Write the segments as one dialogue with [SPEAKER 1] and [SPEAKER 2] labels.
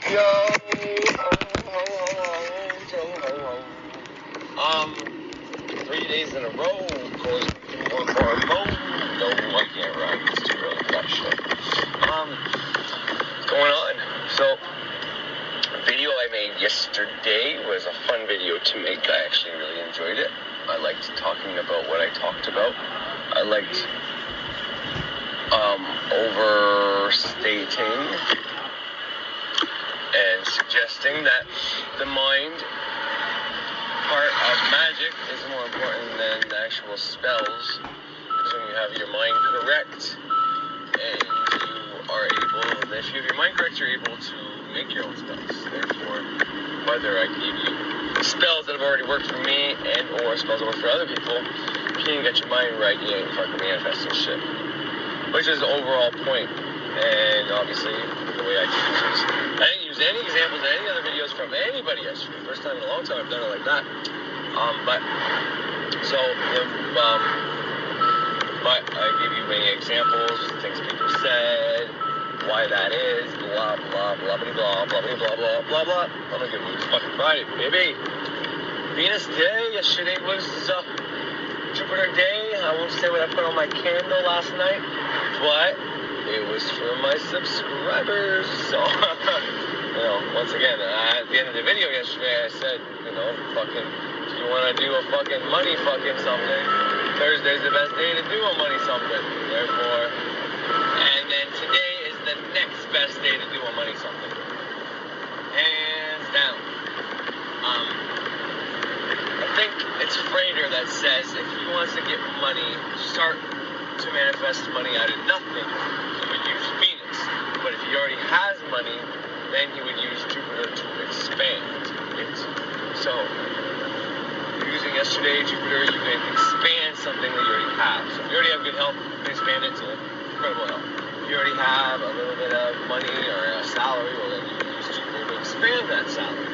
[SPEAKER 1] Yo, ho, ho, ho, ho, 3 days in a row, goes one more mode. No, I can't run. It's too early for that shit. What's going on? So, a video I made yesterday was a fun video to make. I actually really enjoyed it. I liked talking about what I talked about. I liked overstating and suggesting that the mind part of magic is more important than the actual spells, because when you have your mind correct and you are able, if you have your mind correct, you're able to make your own spells. Therefore, whether I give you spells that have already worked for me and or spells that work for other people, if you didn't get your mind right, you ain't fucking manifesting shit. Which is the overall point. And obviously, the way I teach is, I didn't use any examples in any other videos from anybody yesterday. First time in a long time I've done it like that. But I gave you many examples, things people said, why that is, blah, blah, blah, blah, blah, blah, blah, blah, blah, blah, blah. I'm gonna give you fucking Friday, baby. Venus Day, yesterday was Jupiter Day. I won't say what I put on my candle last night, but it was for my subscribers. So, once again, at the end of the video yesterday, I said, fucking, if you want to do a fucking money fucking something, Thursday's the best day to do a money something. Therefore, and then today is the next best day to do a money something. Hands down. I think it's Frater that says if he wants to get money, start to manifest money out of nothing, he would use Venus. But if he already has money, then he would use Jupiter to expand it. So, using yesterday, Jupiter, you can expand something that you already have. So if you already have good health, you can expand it to incredible health. If you already have a little bit of money or a salary, well then you can use Jupiter to expand that salary.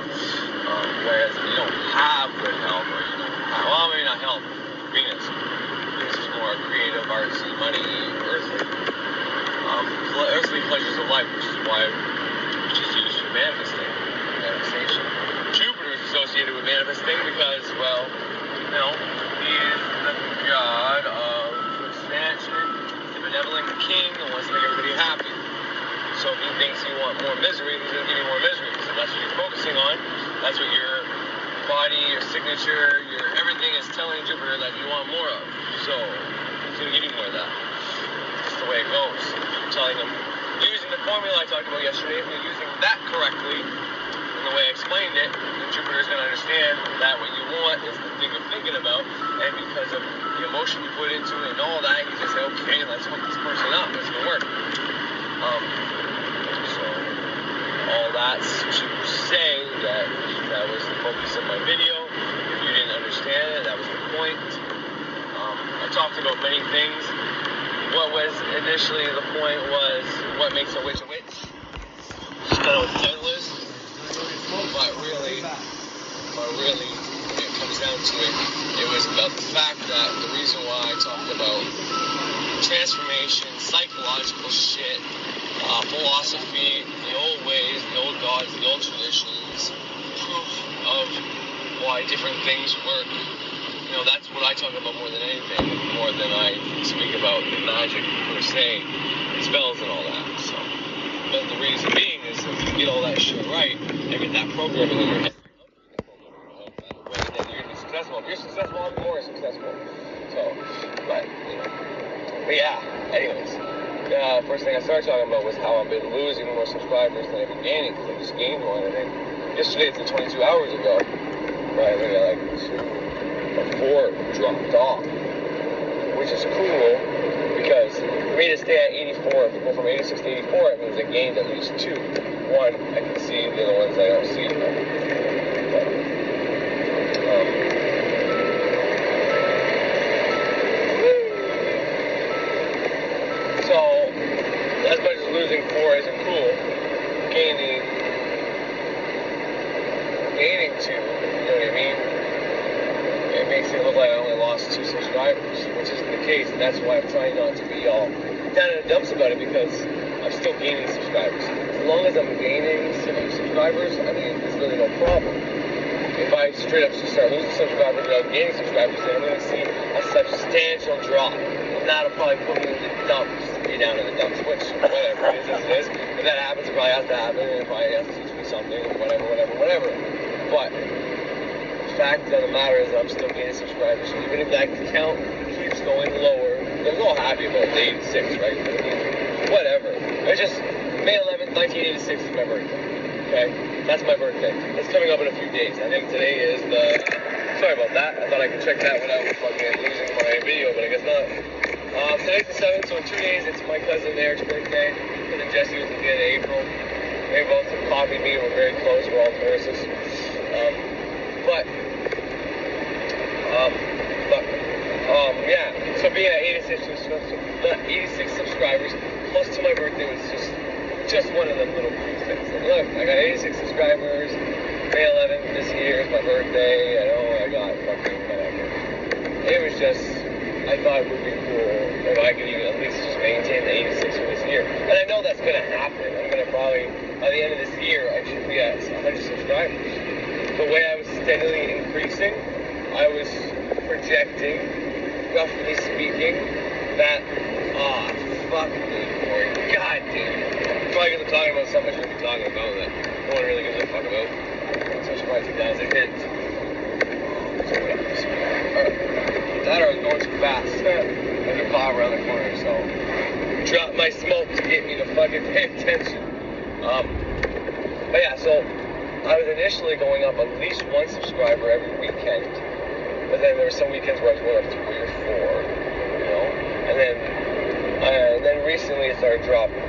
[SPEAKER 1] Whereas if you don't have good health, or you don't have, well, maybe not health, Venus. Venus is more creative, artsy, money, earthly. Earthly pleasures of life, which is used for manifestation. Jupiter is associated with manifesting because, well, he is the god of expansion, the benevolent king, and wants to make everybody happy. So if he thinks you want more misery, he's going to give you more misery. So that's what you're focusing on. That's what your body, your signature, your everything is telling Jupiter that you want more of. So he's going to give you more of that. That's the way it goes. I'm telling him, using the formula I talked about yesterday, if you're using that correctly, in the way I explained it, then Jupiter is going to understand that what you want is the thing you're thinking about, and because of the emotion you put into it and all that, he's just say, okay, let's hook this person up. It's going to work. So all that's to say that was the focus of my video. If you didn't understand it, that was the point. I talked about many things. What was initially the point was what makes a witch a witch. That's kind of what the title is. But really, when it comes down to it, it was about the fact that the reason why I talked about transformation, psychological shit, philosophy, the old ways, the old gods, the old traditions, proof of why different things work. That's what I talk about more than anything, more than I speak about the magic per se, spells and all that. So, but the reason being is if you get all that shit right and get that programming in your head, then you're going to be successful. If you're successful, I'll be more successful. So, but yeah, anyways. First thing I started talking about was how I've been losing more subscribers than I've been gaining, because I just gained one, and then yesterday, it's 22 hours ago, right, I got like 2 or 4 dropped off, which is cool, because for me to stay at 84, if we go from 86 to 84, it means I gained at least 2. One, I can see, the other ones I don't see. So, as much as losing 4 isn't cool, gaining 2, you know what I mean? It makes it look like I only lost 2 subscribers, which isn't the case, and that's why I'm trying not to be all down in the dumps about it, because I'm still gaining subscribers. As long as I'm gaining subscribers, I mean, there's really no problem. If I straight up just start losing subscribers without gaining subscribers, then I'm going to see a substantial drop. If not, I'll probably put me in the dumps, be down in the dumps, which, whatever, it is as it is. If that happens, it probably has to happen, and it probably has to teach me something, whatever. But the fact of the matter is that I'm still gaining subscribers, so even if that count keeps going lower, I'm all happy about the 86, right? I mean, whatever. It's just May 11th, 1986 is my birthday. Okay? That's my birthday. It's coming up in a few days. I think today is the... Sorry about that. I thought I could check that without fucking losing my video, but I guess not. Today's the 7th, so in 2 days it's my cousin Eric's birthday. Cousin Jesse was at the end of April. They both copied me. We're very close. We're all Tauruses. Yeah. So being at 86 subscribers, plus to my birthday was just one of them little cool things. Like, look, I got 86 subscribers. May 11th this year is my birthday. I know I got fucking whatever. It was just, I thought it would be cool if I could even at least just maintain the 86 for this year. And I know that's going to happen. I'm going to probably, by the end of this year, I should be at 100 subscribers. The way I was steadily increasing, I was projecting, roughly speaking, that, fuck me, Corey, god damn it. Probably because I'm talking about something I shouldn't be talking about that no one really gives a fuck about. So I should probably take that as a hint. So whatever. Alright. That or I was going too fast. There's a car around the corner, so drop my smoke to get me to fucking pay attention. But yeah, so I was initially going up at least one subscriber every weekend. But then there were some weekends where I was going up 3 or 4, you know? And then recently it started dropping.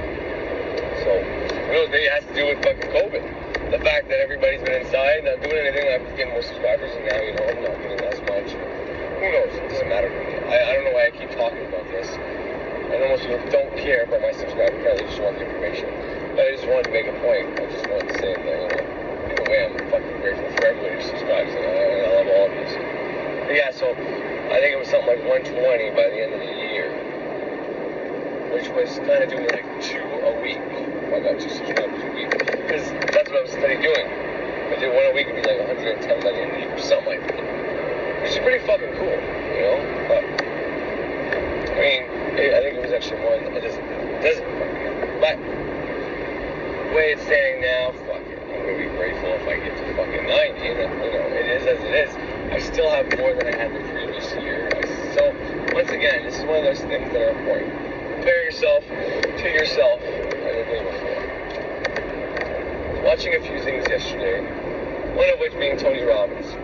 [SPEAKER 1] So, it has to do with fucking COVID. The fact that everybody's been inside, not doing anything, I was getting more subscribers, and now, you know, I'm not getting as much. Who knows? It doesn't matter to me. I don't know why I keep talking about this. I know most people don't care about my subscriber count, they just want the information. But I just wanted to make a point. I just wanted to say that, you know, either way, I'm fucking grateful for everybody who subscribes, and I love all of you. But yeah, so I think it was something like 120 by the end of the year, which was kind of doing like 2 a week. I got 2 subscribers a week, because that's what I was studying doing. If I did 1 a week, it would be like 110 by the end of the year, or something like that. Which is pretty fucking cool, you know? But, I mean, I think it was actually more than, it doesn't fucking, but, the way it's standing now, fuck it, I'm gonna be grateful if I get to fucking 90, and then, you know, it is as it is. I still have more than I had the previous year. So, once again, this is one of those things that are important. Compare yourself to yourself as a day before. Watching a few things yesterday, one of which being Tony Robbins.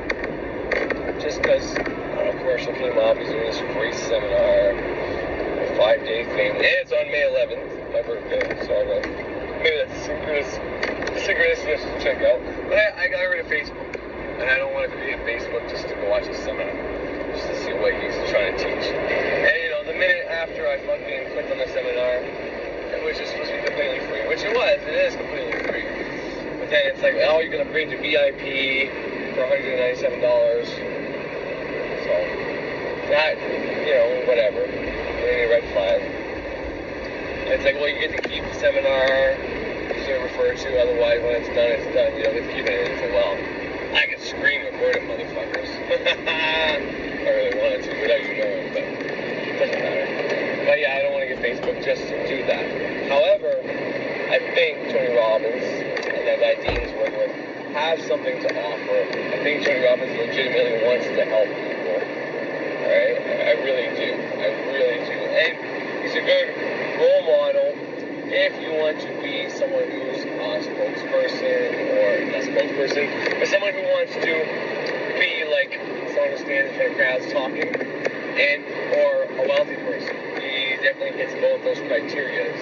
[SPEAKER 1] Just because, a commercial came up, he's doing this free seminar, a 5-day thing, and it's on May 11th, my birthday, so I thought, maybe that's synchronicity to check out. But I got rid of Facebook, and I don't want to be on Facebook just to go watch a seminar, just to see what he's trying to teach. And, you know, the minute after I fucking clicked on the seminar, which is supposed to be completely free, which it is completely free. But then it's like, oh, you're going to upgrade to VIP for $197. So, that, you know, whatever. Any red flag. And it's like, well, you get to keep the seminar, to refer to, otherwise when it's done, you don't get to keep it. And it's like, well, I can screen record it, motherfuckers. I really wanted to without you knowing, but it doesn't matter. But yeah, I don't want to get Facebook just to do that. However, I think Tony Robbins and that guy Dean is working with have something to offer. I think Tony Robbins legitimately wants to help people. Alright? I really do. And he's a good role model if you want to be someone who's a spokesperson, or someone who wants to be like someone who stands in front of crowds talking, or a wealthy person. He definitely hits both those criterias,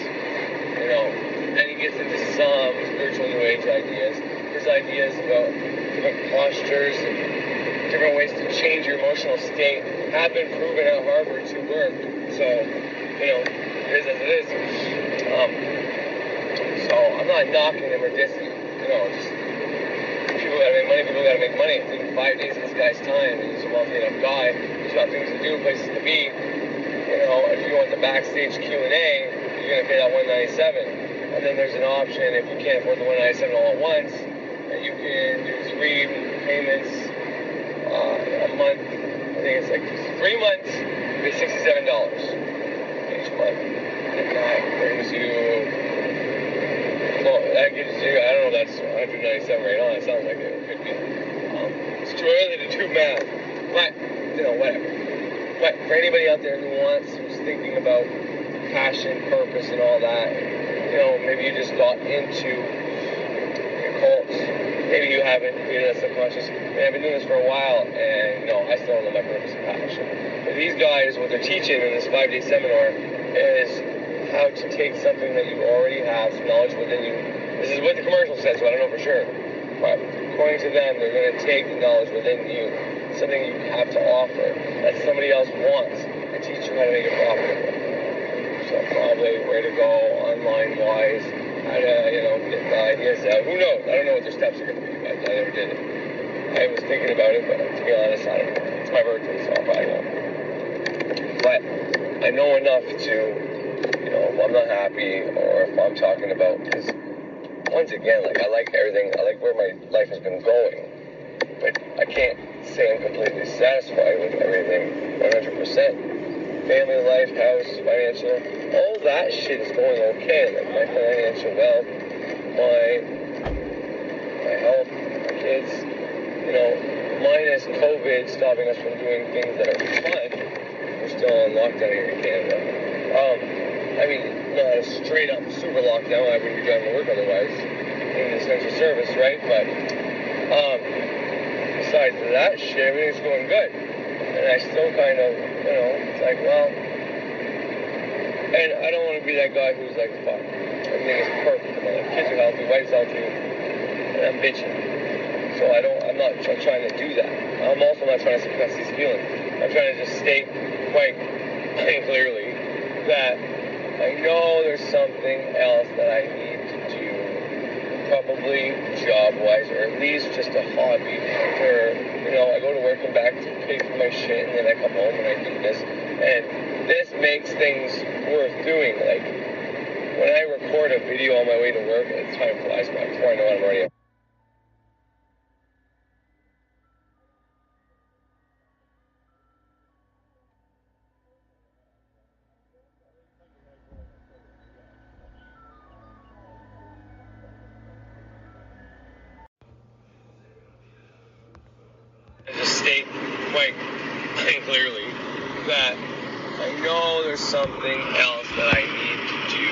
[SPEAKER 1] you know. Then he gets into some spiritual New Age ideas. His ideas about different postures and different ways to change your emotional state have been proven at Harvard to work. So, you know, it is as it is. So I'm not knocking him or dissing him. You know, just people gotta make money. I think 5 days of this guy's time, and he's a wealthy enough guy. He's got things to do, places to be. You know, if you want the backstage Q&A, you're gonna pay that $197. And then there's an option, if you can't afford the 197 all at once, that you can do 3 payments a month. I think it's like 3 months, it'd be $67 each month. And that brings you, well, that gives you, I don't know if that's 197 right on, it sounds like it could be. It's too early to do math, but, whatever. But for anybody out there who's thinking about passion, purpose, and all that, maybe you just got into cults. Maybe you haven't, that's subconscious. I've been doing this for a while, and I still don't know my purpose and passion. But these guys, what they're teaching in this 5-day seminar is how to take something that you already have, some knowledge within you. This is what the commercial says, so I don't know for sure. But according to them, they're going to take the knowledge within you, something you have to offer that somebody else wants, and teach you how to make it profitable. So probably where to go online-wise, how to, get the ideas out. Who knows? I don't know what their steps are going to be, but I never did it. I was thinking about it, but to be honest, I don't know. It's my birthday, so I'll probably won't. But I know enough to, if I'm not happy or if I'm talking about, because once again, I like everything. I like where my life has been going, but I can't say I'm completely satisfied with everything 100%. Family life, house, financial, all that shit is going okay. Like my financial wealth, my health, my kids, minus COVID stopping us from doing things that are fun. We're still on lockdown here in Canada. Not a straight up super lockdown. I wouldn't be driving to work otherwise. In essential service, right? But besides that shit, everything's going good. And I still kind of, it's like, well, and I don't want to be that guy who's like, fuck, everything is perfect. Kids are healthy, wife's healthy, and I'm bitching. So I'm not trying to do that. I'm also not trying to suppress these feelings. I'm trying to just state quite clearly that I know there's something else that I need to do, probably job-wise, or at least just a hobby, where, I go to work and back to pay for my shit, and then I come home and I do this, and this makes things worth doing. Like, when I record a video on my way to work, time flies by. Before I know it, I'm already just state quite clearly that I know there's something else that I need to do,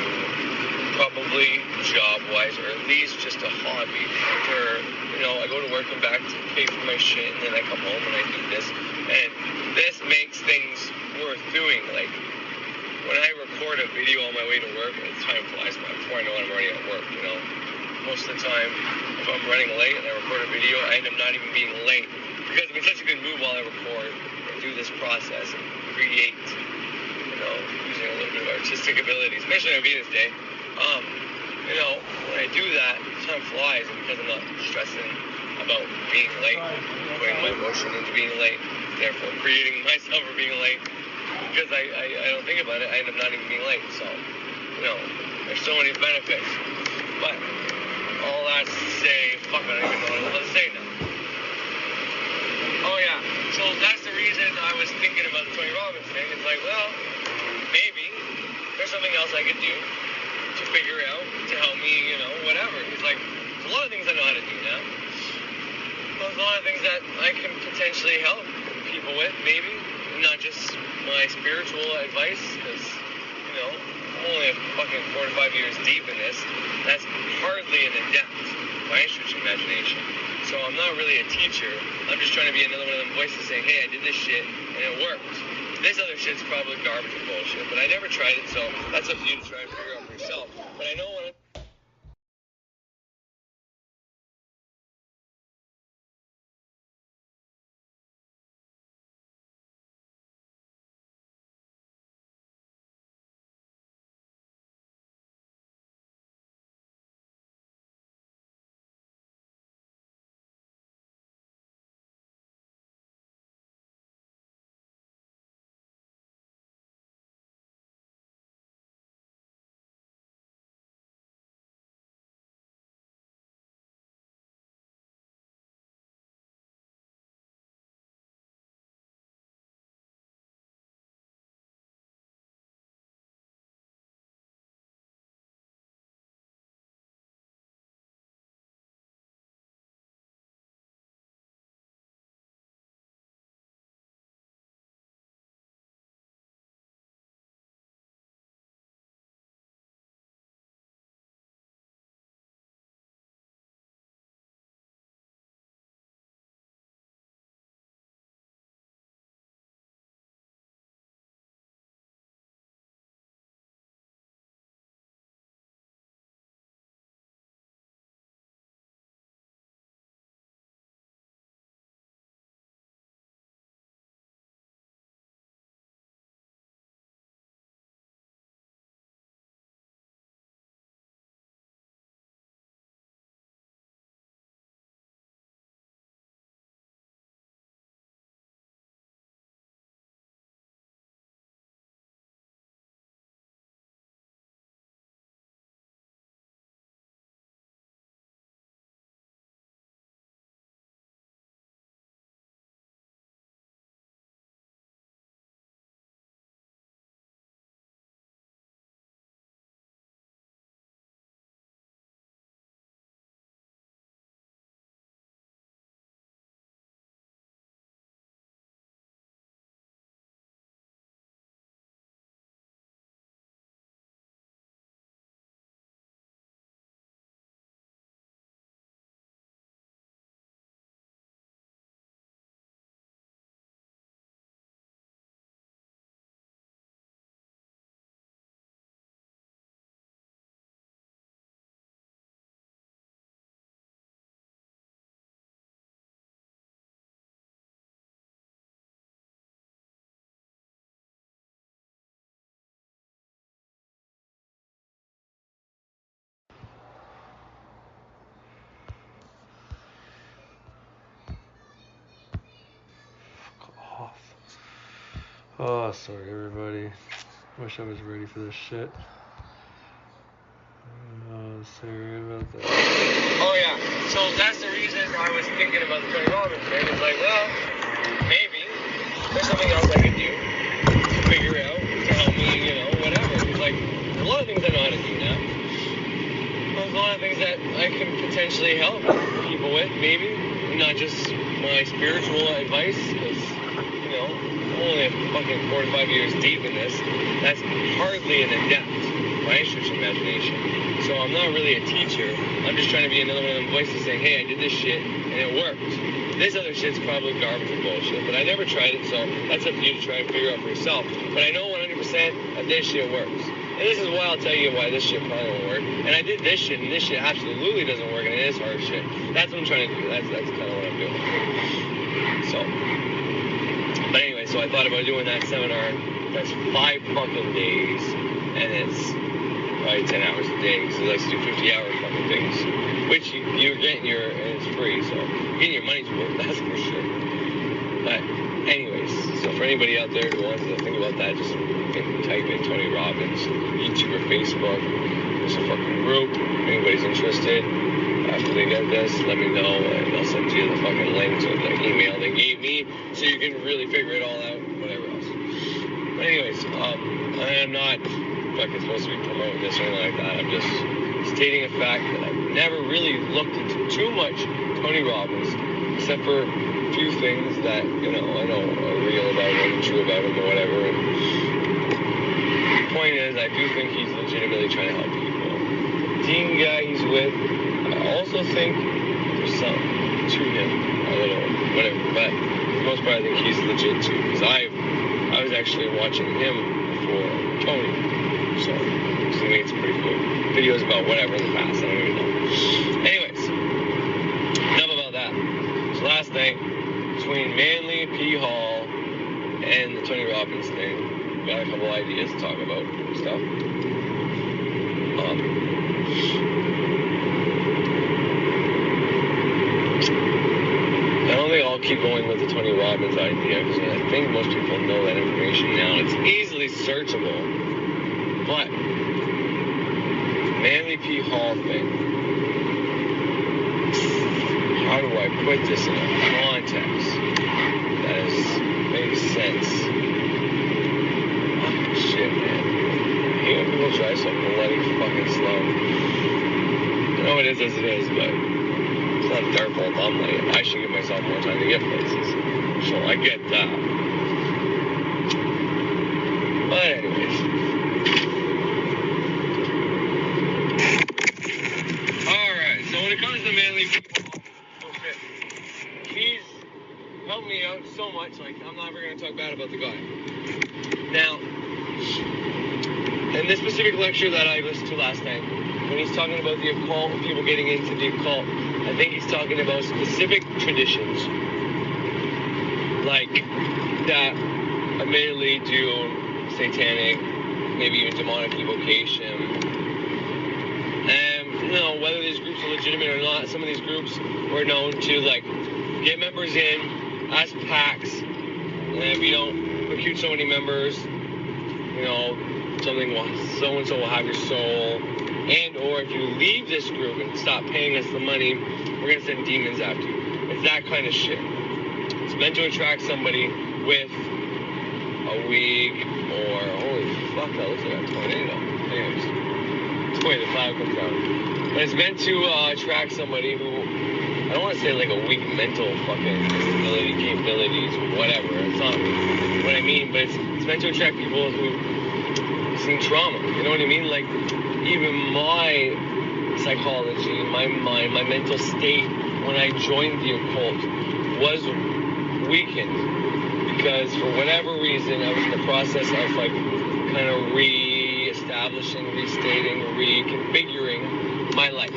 [SPEAKER 1] probably job-wise, or at least just a hobby, where, I go to work and back to pay for my shit, and then I come home and I do this, and this makes things worth doing. Like, when I record a video on my way to work, time flies by. Before I know it, I'm already at work, Most of the time, if I'm running late and I record a video, I end up not even being late, because I'm in such a good mood while I record and do this process and create, using a little bit of artistic abilities, especially on Venus Day. When I do that, time flies, and because I'm not stressing about being late, putting my emotion into being late, therefore creating myself for being late, because I don't think about it, I end up not even being late. So, there's so many benefits. But all that to say, fuck, I don't even know what I'm about to say now. Oh yeah, so that's the reason I was thinking about the Tony Robbins thing. It's like, well, maybe there's something else I could do to figure out, to help me, whatever. It's like, there's a lot of things I know how to do now. There's a lot of things that I can potentially help people with, maybe. Not just my spiritual advice, because, I'm only fucking 4 to 5 years deep in this. That's hardly an adept by any stretch of imagination. So I'm not really a teacher. I'm just trying to be another one of them voices saying, hey, I did this shit, and it worked. This other shit's probably garbage and bullshit, but I never tried it, so that's up to you to try and figure out for yourself. But I know when
[SPEAKER 2] Oh, sorry everybody. Wish I was ready for this shit. Oh, sorry about that.
[SPEAKER 1] Oh yeah, so that's the reason I was thinking about the Tony Robbins thing. It's like, well, maybe there's something else I could do to figure out, to help me, whatever. It's like, there's a lot of things I know how to do now. There's a lot of things that I can potentially help people with, maybe. Not just my spiritual advice, because, I'm only fucking 4 to 5 years deep in this. That's hardly an adept by any stretch of imagination. So I'm not really a teacher. I'm just trying to be another one of them voices saying, hey, I did this shit, and it worked. This other shit's probably garbage and bullshit, but I never tried it, so that's up to you to try and figure out for yourself. But I know 100% that this shit works. And this is why I'll tell you why this shit probably won't work. And I did this shit, and this shit absolutely doesn't work, and it is hard shit. That's what I'm trying to do. That's kind of what I'm doing. So, but anyway, so I thought about doing that seminar. That's 5 fucking days, and it's probably 10 hours a day, because I like to do 50-hour fucking things, which you're getting and it's free, so you're getting your money's worth, that's for sure. But anyways, so for anybody out there who wants to think about that, just type in Tony Robbins, YouTube or Facebook. There's a fucking group. If anybody's interested, after they get this, let me know, and I'll send you the fucking link to the email they gave me, so you can really figure it all out, whatever else. But anyways, I am not fucking supposed to be promoting this or anything like that. I'm just stating a fact that I've never really looked into too much Tony Robbins, except for a few things that, I know are real about him, true about him, or whatever. And the point is, I do think he's legitimately trying to help people. The team guy he's with, I also think there's some to him, a little, whatever. But for the most part, I think he's legit too, because I was actually watching him before Tony. So, he made some pretty cool videos about whatever in the past. I don't even know. Anyways, enough about that. So last night, between Manly, P. Hall, and the Tony Robbins thing, got a couple ideas to talk about and stuff. I don't think I'll keep going with the Tony Robbins idea, because I think most people know that information now. It's easily searchable. But Manly P. Hall thing, how do I put this in a context that makes sense? Oh, shit, man. I hate when people drive so bloody fucking slow. I know it is as it is, but it's not their fault. I'm late. I should give myself more time to get places. So I get that. But anyways. So when it comes to Manly people, he's helped me out so much, like, I'm never going to talk bad about the guy. Now, in this specific lecture that I listened to last night, when he's talking about the occult, people getting into the occult, I think he's talking about specific traditions, like, that admittedly do satanic, maybe even demonic evocation. Whether these groups are legitimate or not, some of these groups were known to, like, get members in as packs, and if you don't recruit so many members, so-and-so will have your soul, and or if you leave this group and stop paying us the money, we're going to send demons after you. It's that kind of shit. It's meant to attract somebody with a weak or, holy fuck, that looks like a tornado. Anyways, wait, the cloud comes down. But it's meant to attract somebody who, I don't want to say like a weak mental fucking capabilities, whatever. It's not what I mean, but it's meant to attract people who seen trauma. You know what I mean? Like, even my psychology, my mind, my mental state when I joined the occult was weakened. Because for whatever reason, I was in the process of like kind of re-establishing, restating, reconfiguring my life,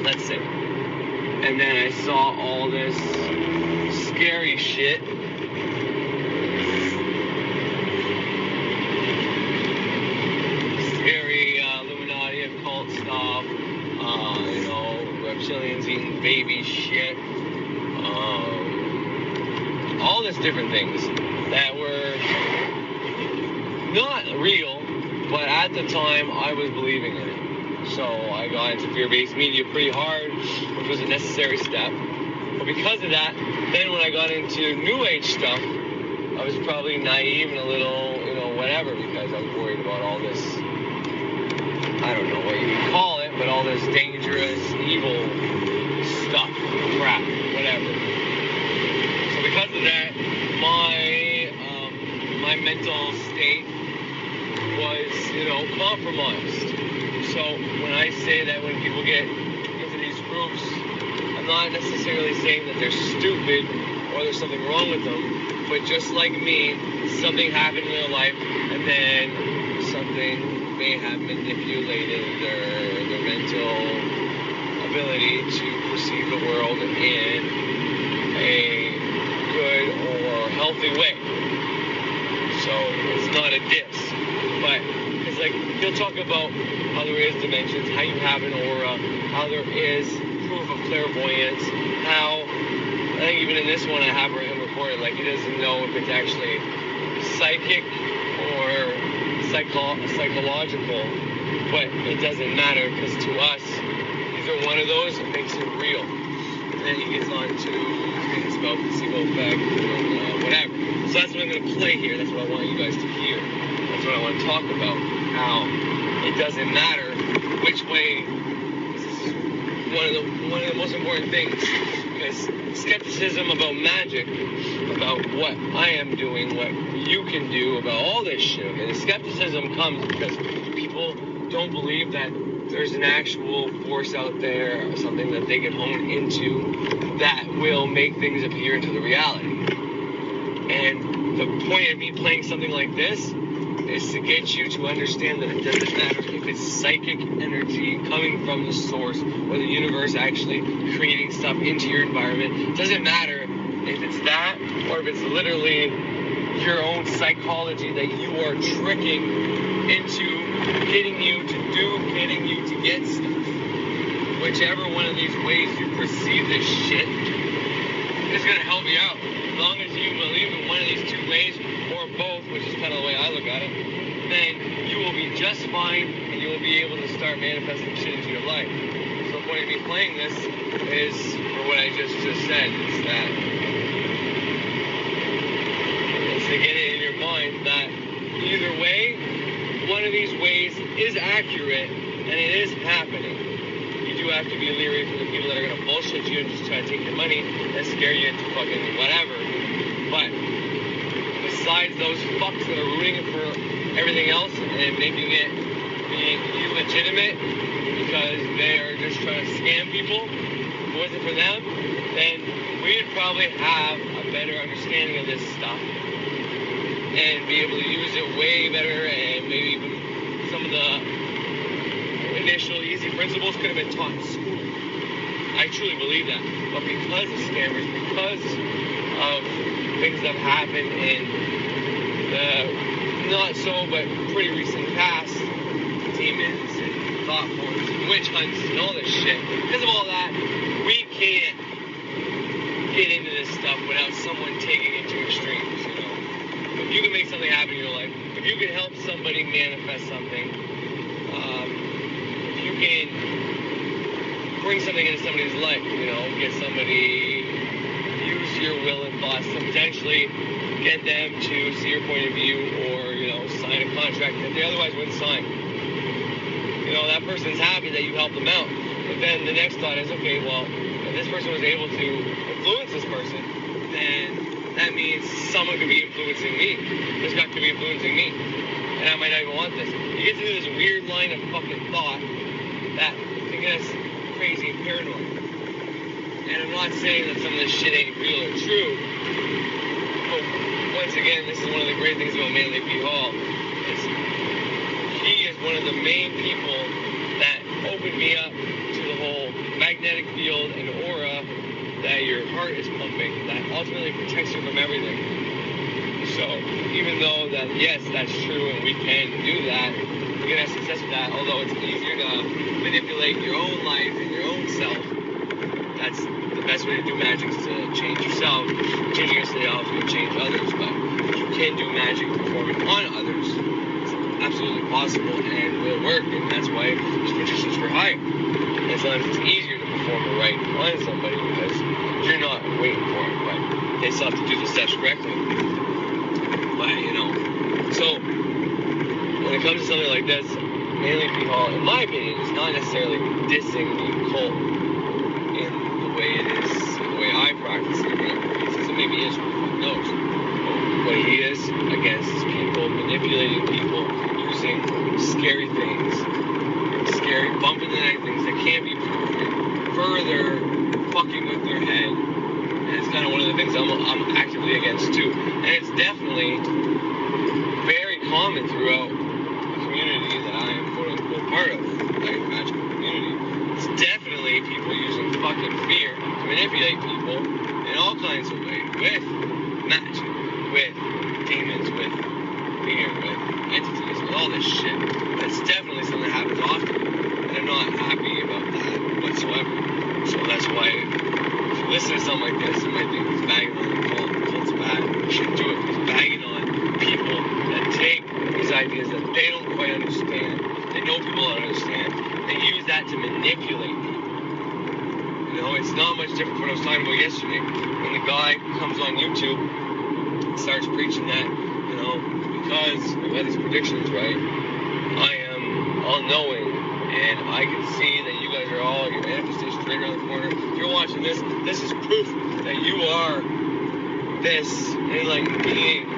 [SPEAKER 1] let's say. And then I saw all this scary shit. Scary Illuminati occult stuff, reptilians eating baby shit, all this different things that were not real, but at the time I was believing in it. So I got into fear-based media pretty hard, which was a necessary step. But because of that, then when I got into New Age stuff, I was probably naive and a little, whatever, because I was worried about all this, I don't know what you would call it, but all this dangerous, evil stuff, crap, whatever. So because of that, my mental state was, compromised. So when I say that when people get into these groups, I'm not necessarily saying that they're stupid or there's something wrong with them, but just like me, something happened in their life, and then something may have manipulated their mental ability to perceive the world in a good or healthy way. So it's not a diss, but it's like he'll talk about how there is dimensions, how you have an aura, how there is proof of clairvoyance, how I think even in this one I have him recorded, like he doesn't know if it's actually psychic or psychological, but it doesn't matter because to us, these are one of those that makes it real. And then he gets on to things about placebo effect and whatever. So that's what I'm going to play here. That's what I want you guys to hear. That's what I want to talk about. How it doesn't matter which way. This is one of the most important things. Because skepticism about magic, about what I am doing, what you can do, about all this shit. Okay? The skepticism comes because people don't believe that there's an actual force out there or something that they can hone into that will make things appear into the reality. And the point of me playing something like this is to get you to understand that it doesn't matter if it's psychic energy coming from the source or the universe actually creating stuff into your environment. It doesn't matter if it's that or if it's literally your own psychology that you are tricking into getting you to do, getting you to get stuff. Whichever one of these ways you perceive this shit is going to help you out. As long as you believe in one of these two ways, or both, which is kind of the way I look at it, then you will be just fine, and you will be able to start manifesting shit into your life. So the point of me playing this is, for what I just said, is that it's to get it in your mind that either way, one of these ways is accurate, and it is happening. You do have to be leery from the people that are going to bullshit you and just try to take your money and scare you into fucking whatever. But besides those fucks that are rooting for everything else and making it be illegitimate because they are just trying to scam people, if it wasn't for them, then we'd probably have a better understanding of this stuff and be able to use it way better, and maybe even some of the initial easy principles could have been taught in school. I truly believe that. But because of scammers, because of things that have happened in the not so but pretty recent past, demons and thought forms and witch hunts and all this shit, because of all that, we can't get into this stuff without someone taking it to extremes, If you can make something happen in your life, if you can help somebody manifest something, if you can bring something into somebody's life, get somebody, use your will and thoughts to potentially get them to see your point of view or, sign a contract that they otherwise wouldn't sign. That person's happy that you helped them out. But then the next thought is, okay, well, if this person was able to influence this person, then that means someone could be influencing me. This guy could be influencing me. And I might not even want this. You get into this weird line of fucking thought that can get us crazy and paranoid. And I'm not saying that some of this shit ain't real or true. But once again, this is one of the great things about Manly P. Hall. Is he is one of the main people that opened me up to the whole magnetic field and aura that your heart is pumping, that ultimately protects you from everything. So even though that, yes, that's true and we can do that, we can have success with that, although it's easier to manipulate your own life and your own self. That's the best way to do magic, is to change yourself. Changing yourself will change others, but you can do magic performing on others. absolutely possible and will work, and that's why there's magicians for hire. And sometimes it's easier to perform a right on somebody because you're not waiting for it, but they still have to do the steps correctly. But, so when it comes to something like this, mainly people, in my opinion, is not necessarily dissing the occult in the way it is, the way I practice it. Maybe he is, who knows? What he is against is people manipulating people using scary things, scary bump in the night things that can't be proven, further fucking with their head. And it's kind of one of the things I'm actively against too. And it's definitely very common throughout the community that I am quote unquote part of, like the magical community. It's definitely people using fucking fear to manipulate people in all kinds of ways, with magic, with demons, with fear, with entities, with all this shit. That's definitely something that happens often, and I'm not happy about that whatsoever. So that's why if you listen to something like this, you might think he's bagging on the cult's bad. You shouldn't do it. He's bagging on people that take these ideas that they don't quite understand, they know people don't understand, they use that to manipulate people. It's not much different from what I was talking about yesterday. When the guy comes on YouTube and starts preaching that, because I've had these predictions right, I am all-knowing, and I can see that you guys are all, your manifestation's right around the corner. If you're watching this is proof that you are this enlightened being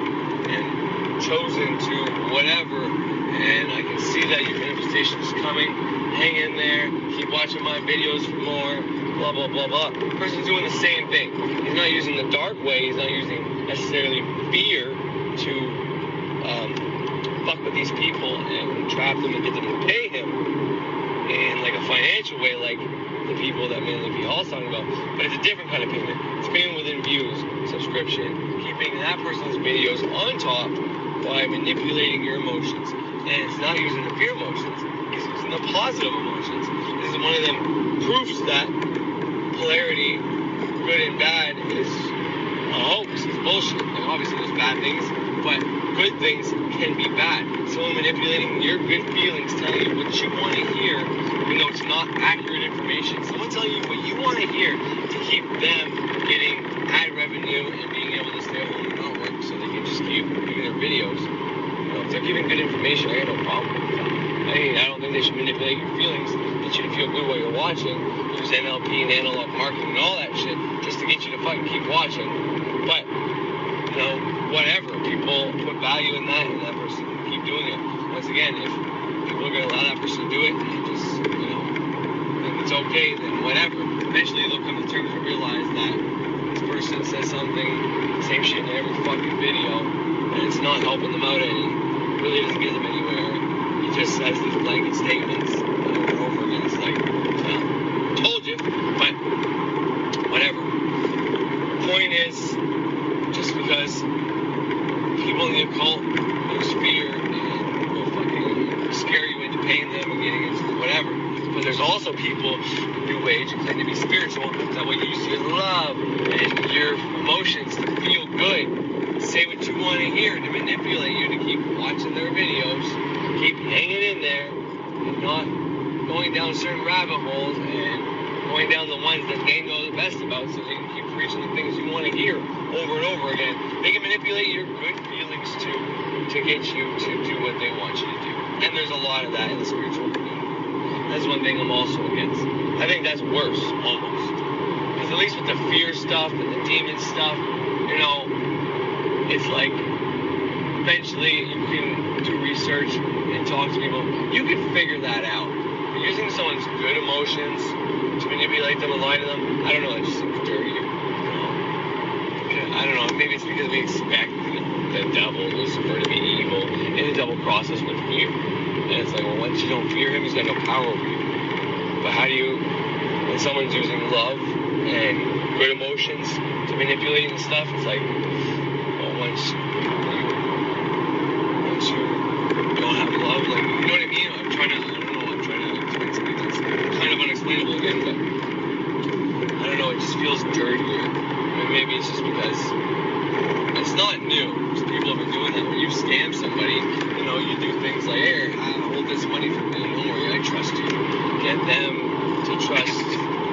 [SPEAKER 1] and chosen to whatever, and I can see that your manifestation is coming. Hang in there, keep watching my videos for more, blah, blah, blah, blah. The person's doing the same thing. He's not using the dark way. He's not using necessarily fear to fuck with these people and trap them and get them to pay him in like a financial way, like the people that mainly be all talking about. But it's a different kind of payment. It's payment within views, subscription, keeping that person's videos on top by manipulating your emotions. And it's not using the fear emotions. It's using the positive emotions. This is one of them proofs that polarity, good and bad, is a hoax. It's bullshit. Like obviously there's bad things, but good things can be bad. Someone manipulating your good feelings, telling you what you want to hear, even though it's not accurate information. Someone telling you what you want to hear to keep them getting ad revenue and being able to stay home and not work so they can just keep doing their videos. If they're giving good information, I got no problem with that. I don't think they should manipulate your feelings, get you to feel good while you're watching, use NLP and analog marketing and all that shit just to get you to fucking keep watching. But, whatever. People put value in that, and that person can keep doing it. Once again, if people are going to allow that person to do it, and just, think it's okay, then whatever. Eventually they'll come to terms and realize that this person says something, same shit in every fucking video, and it's not helping them out any. It really doesn't get them anywhere. He just says these blanket statements over and over again. It's like, told you, but whatever. Point is, just because people in the occult use fear and will fucking scare you into paying them and getting into whatever. But there's also people in New Age who claim to be spiritual that will use your love and your emotions to feel good, say what you want to hear, to manipulate you to keep watching their videos, keep hanging in there, and not going down certain rabbit holes and going down the ones that they know the best about so they can keep preaching the things you want to hear over and over again. They can manipulate your good feelings to get you to do what they want you to do. And there's a lot of that in the spiritual community. That's one thing I'm also against. I think that's worse, almost. Because at least with the fear stuff and the demon stuff, it's like eventually you can do research and talk to people. You can figure that out. But using someone's good emotions to manipulate them and lie to them, I don't know, it just seems dirty. I don't know, maybe it's because we expect the devil, Lucifer, to be evil, and the devil crosses with fear. And it's like, well, once you don't fear him, he's got no power over you. But how do you, when someone's using love and good emotions to manipulate and stuff, it's like, well, once you don't have love, like, you know what I mean? I'm trying to explain something that's kind of unexplainable again, but I don't know, it just feels dirtier. Maybe it's just because it's not new. People have been doing that where you scam somebody, you do things like hold this money for me. Don't worry, I trust you. Get them to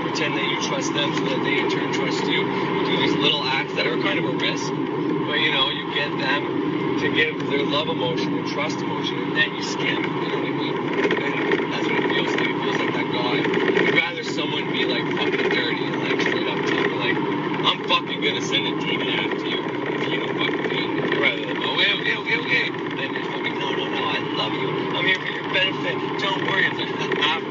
[SPEAKER 1] pretend that you trust them so that they in turn trust you. You do these little acts that are kind of a risk, but you get them to give their love emotion and trust emotion, and then you scam them. You know what I mean? And that's what it feels like. It feels like that guy. I'd rather someone be like fucking dirty and like straight up tell me like, I'm fucking gonna send a demon after you if you don't fucking do it. Rather than okay. Then you're fucking no, I love you. I'm here for your benefit. Don't worry. It's like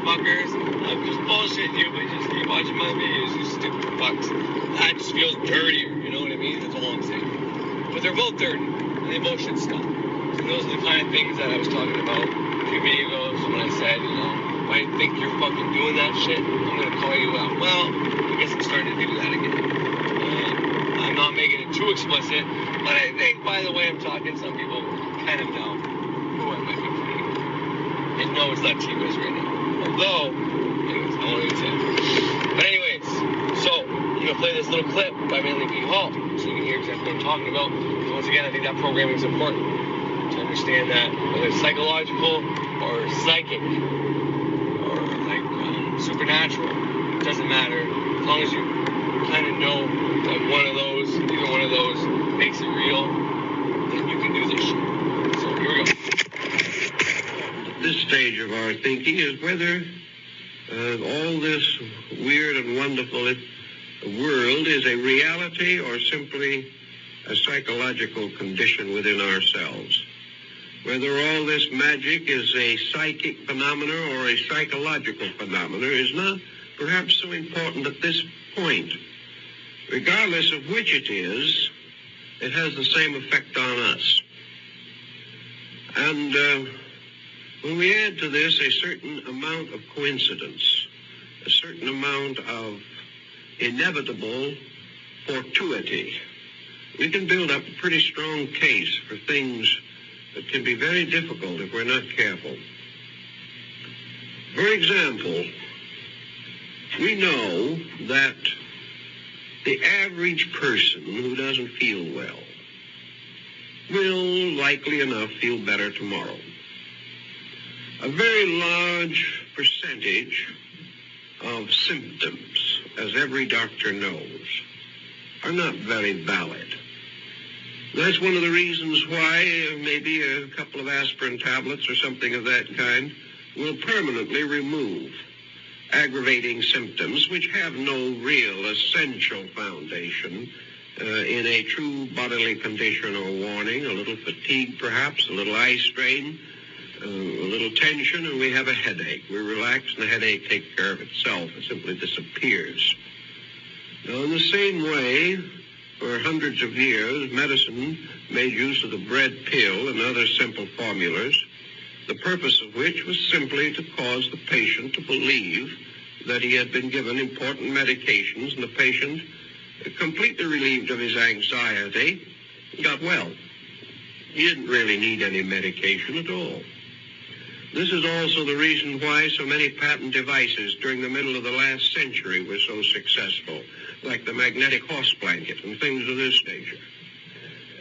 [SPEAKER 1] fuckers. I'm just bullshitting you, but just keep watching my videos, you stupid fucks. That just feels dirtier. You know what I mean? That's all I'm saying. But they're both dirty. And they both should stop. So those are the kind of things that I was talking about a few videos when I said, if I think you're fucking doing that shit, I'm going to call you out. Well, I guess I'm starting to do that again. I'm not making it too explicit, but I think by the way I'm talking, some people kind of know who I might be playing. And no, it's not T-Wiz right now. Although, anyways, I won't even say it. But anyways, so I'm going to play this little clip by Manly P. Hall so you can hear exactly what I'm talking about. Because once again, I think that programming is important to understand that whether it's psychological or psychic or like supernatural, it doesn't matter. As long as you kind of know that either one of those makes it real, then you can do this shit. So here we go.
[SPEAKER 3] This stage of our thinking is whether all this weird and wonderful world is a reality or simply a psychological condition within ourselves. Whether all this magic is a psychic phenomena or a psychological phenomena is not perhaps so important at this point. Regardless of which it is, it has the same effect on us. And when we add to this a certain amount of coincidence, a certain amount of inevitable fortuity, we can build up a pretty strong case for things that can be very difficult if we're not careful. For example, we know that the average person who doesn't feel well will likely enough feel better tomorrow. A very large percentage of symptoms, as every doctor knows, are not very valid. That's one of the reasons why maybe a couple of aspirin tablets or something of that kind will permanently remove aggravating symptoms which have no real essential foundation in a true bodily condition or warning, a little fatigue perhaps, a little eye strain, a little tension, and we have a headache. We relax and the headache takes care of itself. It simply disappears. Now, in the same way, for hundreds of years, medicine made use of the bread pill and other simple formulas, the purpose of which was simply to cause the patient to believe that he had been given important medications, and the patient, completely relieved of his anxiety, got well. He didn't really need any medication at all. This is also the reason why so many patent devices during the middle of the last century were so successful, like the magnetic horse blanket and things of this nature.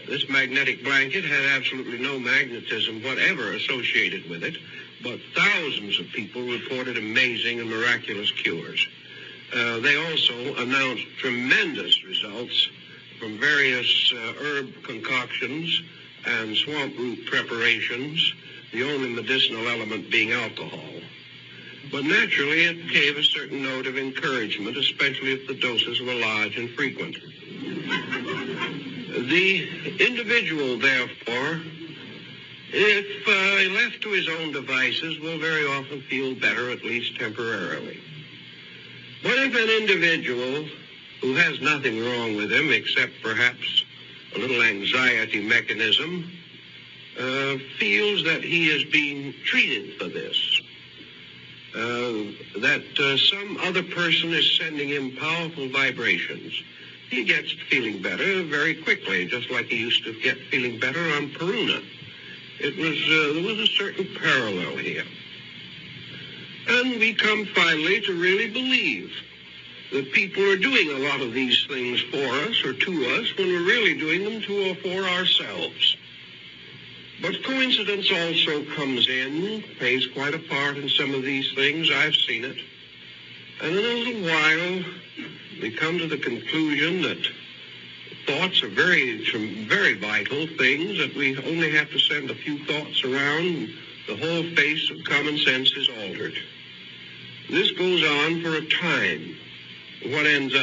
[SPEAKER 3] This magnetic blanket had absolutely no magnetism whatever associated with it, but thousands of people reported amazing and miraculous cures. They also announced tremendous results from various herb concoctions and swamp root preparations, the only medicinal element being alcohol. But naturally, it gave a certain note of encouragement, especially if the doses were large and frequent. The individual, therefore, if left to his own devices, will very often feel better, at least temporarily. But if an individual who has nothing wrong with him except perhaps a little anxiety mechanism feels that he is being treated for this, that some other person is sending him powerful vibrations, he gets feeling better very quickly, just like he used to get feeling better on Peruna. There was a certain parallel here. And we come finally to really believe that people are doing a lot of these things for us or to us when we're really doing them to or for ourselves. But coincidence also comes in, plays quite a part in some of these things. I've seen it. And in a little while, we come to the conclusion that thoughts are very vital things, that we only have to send a few thoughts around, and the whole face of common sense is altered. This goes on for a time. What ends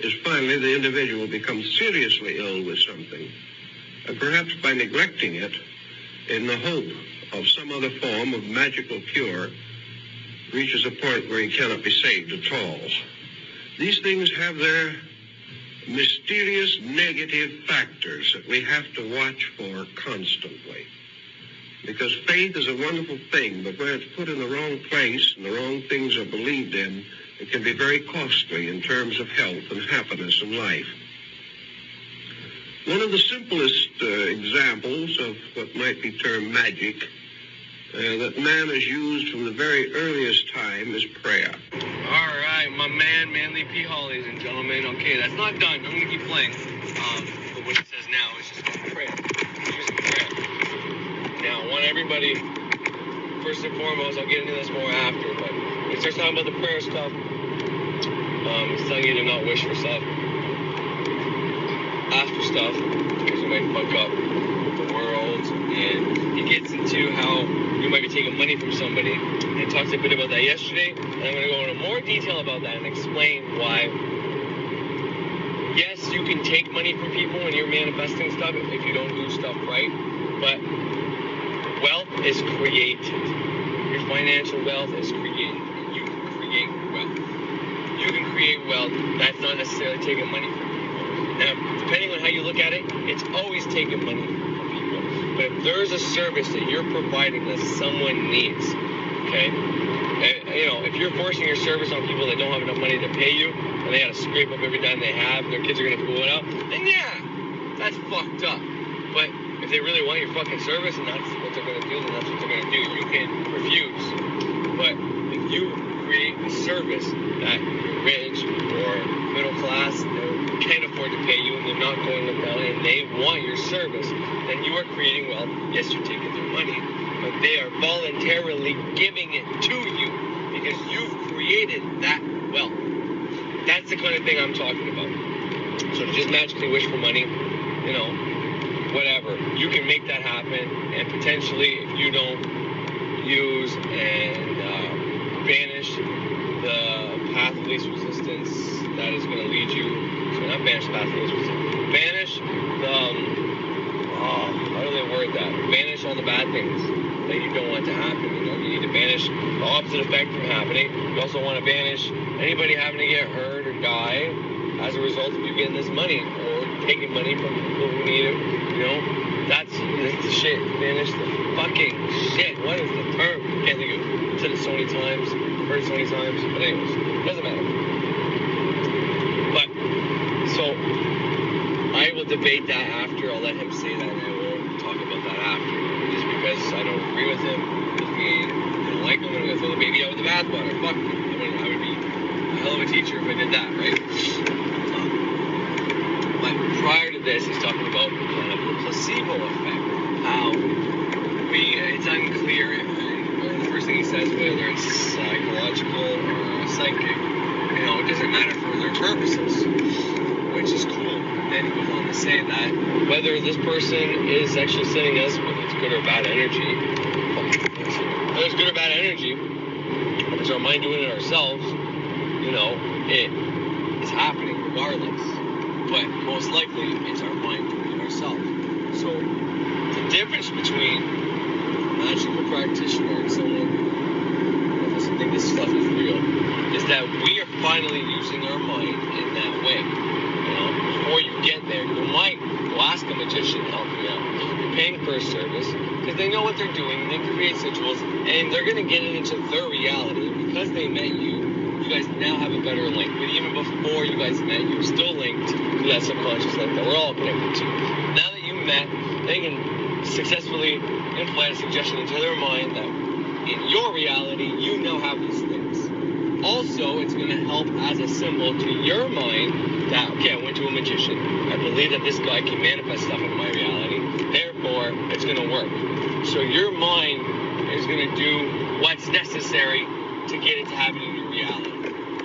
[SPEAKER 3] is finally the individual becomes seriously ill with something, and perhaps by neglecting it, in the hope of some other form of magical cure, reaches a point where he cannot be saved at all. These things have their mysterious negative factors that we have to watch for constantly. Because faith is a wonderful thing, but when it's put in the wrong place and the wrong things are believed in, it can be very costly in terms of health and happiness in life. One of the simplest examples of what might be termed magic that man has used from the very earliest time is prayer.
[SPEAKER 1] All right, my man, Manly P. Hall, ladies and gentlemen. Okay, that's not done. I'm going to keep playing. But what it says now is just prayer. Using prayer. Now, I want everybody, first and foremost, I'll get into this more after, but when he starts talking about the prayer stuff, he's telling you to not wish for stuff. Ask for stuff, because you might fuck up the world, and he gets into how you might be taking money from somebody, and I talked a bit about that yesterday, and I'm going to go into more detail about that and explain why. Yes, you can take money from people when you're manifesting stuff if you don't do stuff right, but wealth is created. Your financial wealth is created. You can create wealth. You can create wealth. That's not necessarily taking money from people. Now, depending on how you look at it, it's always taking money from people. But if there's a service that you're providing that someone needs, okay, if you're forcing your service on people that don't have enough money to pay you, and they got to scrape up every dime they have, their kids are going to pull it out, then yeah, that's fucked up. But if they really want your fucking service and that's what they're going to do, then that's what they're going to do. You can refuse. But if you create a service that you're rich or middle class, they can't afford to pay you and they're not going without it and they want your service, then you are creating wealth. Yes, you're taking their money, but they are voluntarily giving it to you because you've created that wealth. That's the kind of thing I'm talking about. So to just magically wish for money, whatever, you can make that happen, and potentially if you don't use and banish the path of least resistance that is going to lead you, so not banish the path of least resistance, banish the, how do they word that? Banish all the bad things that you don't want to happen. You need to banish the opposite effect from happening. You also want to banish anybody having to get hurt or die as a result of you getting this money or taking money from people who need it. That's the shit. Banish the fucking shit. What is the term? Can't think of it. I've said it so many times, heard it so many times, but anyways, doesn't matter. But, so, I will debate that after. I'll let him say that, and I will talk about that after. Just because I don't agree with him, if we don't like him, I'm going to throw the baby out with the bathwater. Fuck him. I would be a hell of a teacher if I did that, right? But prior to this, he's talking about kind of the placebo effect. How it's unclear, and the first thing he says, whether it's psychological or psychic, it doesn't matter for their purposes, which is cool. Then he goes on to say that whether this person is actually sending us, whether it's good or bad energy, whether it's good or bad energy, if it's our mind doing it ourselves, it is happening regardless. But most likely, it's our mind doing it ourselves. So, the difference between a magical practitioner and someone who doesn't think this stuff is real is that we are finally using our mind in that way. Before you get there, you might go ask a magician to help you out. You're paying for a service because they know what they're doing. They create rituals, and they're going to get it into their reality. Because they met you, you guys now have a better link. But even before you guys met, you were still linked to that subconscious link that we're all connected to. Now that you met, they can successfully implant a suggestion into their mind that in your reality, you now have these things. Also, it's going to help as a symbol to your mind that, okay, I went to a magician. I believe that this guy can manifest stuff in my reality. Therefore, going to work. So your mind is going to do what's necessary to get it to happen in your reality.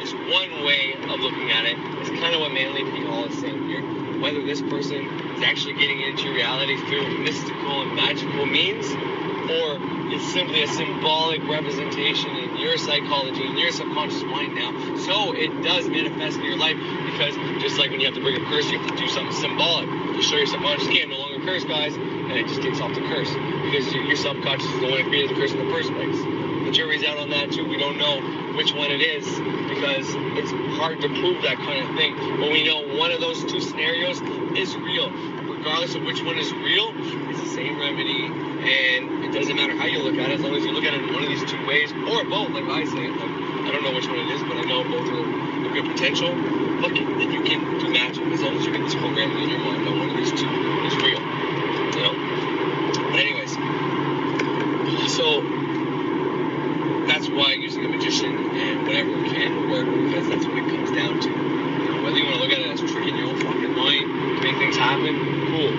[SPEAKER 1] It's one way of looking at it. It's kind of what Manly P. Hall is saying here. Whether this person is actually getting into your reality through mystical and magical means, or it's simply a symbolic representation in your psychology, in your subconscious mind now. So it does manifest in your life, because just like when you have to bring a curse, you have to do something symbolic. You show your subconscious, hey, I'm no longer cursed, guys, and it just takes off the curse. Because your subconscious is the one that created the curse in the first place. The jury's out on that too. We don't know which one it is, because it's hard to prove that kind of thing. But we know one of those two scenarios is real. Regardless of which one is real, it's the same remedy, and it doesn't matter how you look at it, as long as you look at it in one of these two ways, or both, like I say. Like, I don't know which one it is, but I know both are a good potential. Look, that you can do magic as long as you get this programming in your mind that one of these two is real. You know? But anyways, so that's why using a magician and whatever can work, because that's what it comes down to. You know, whether you want to look at it as tricking your own fucking mind to make things happen, cool.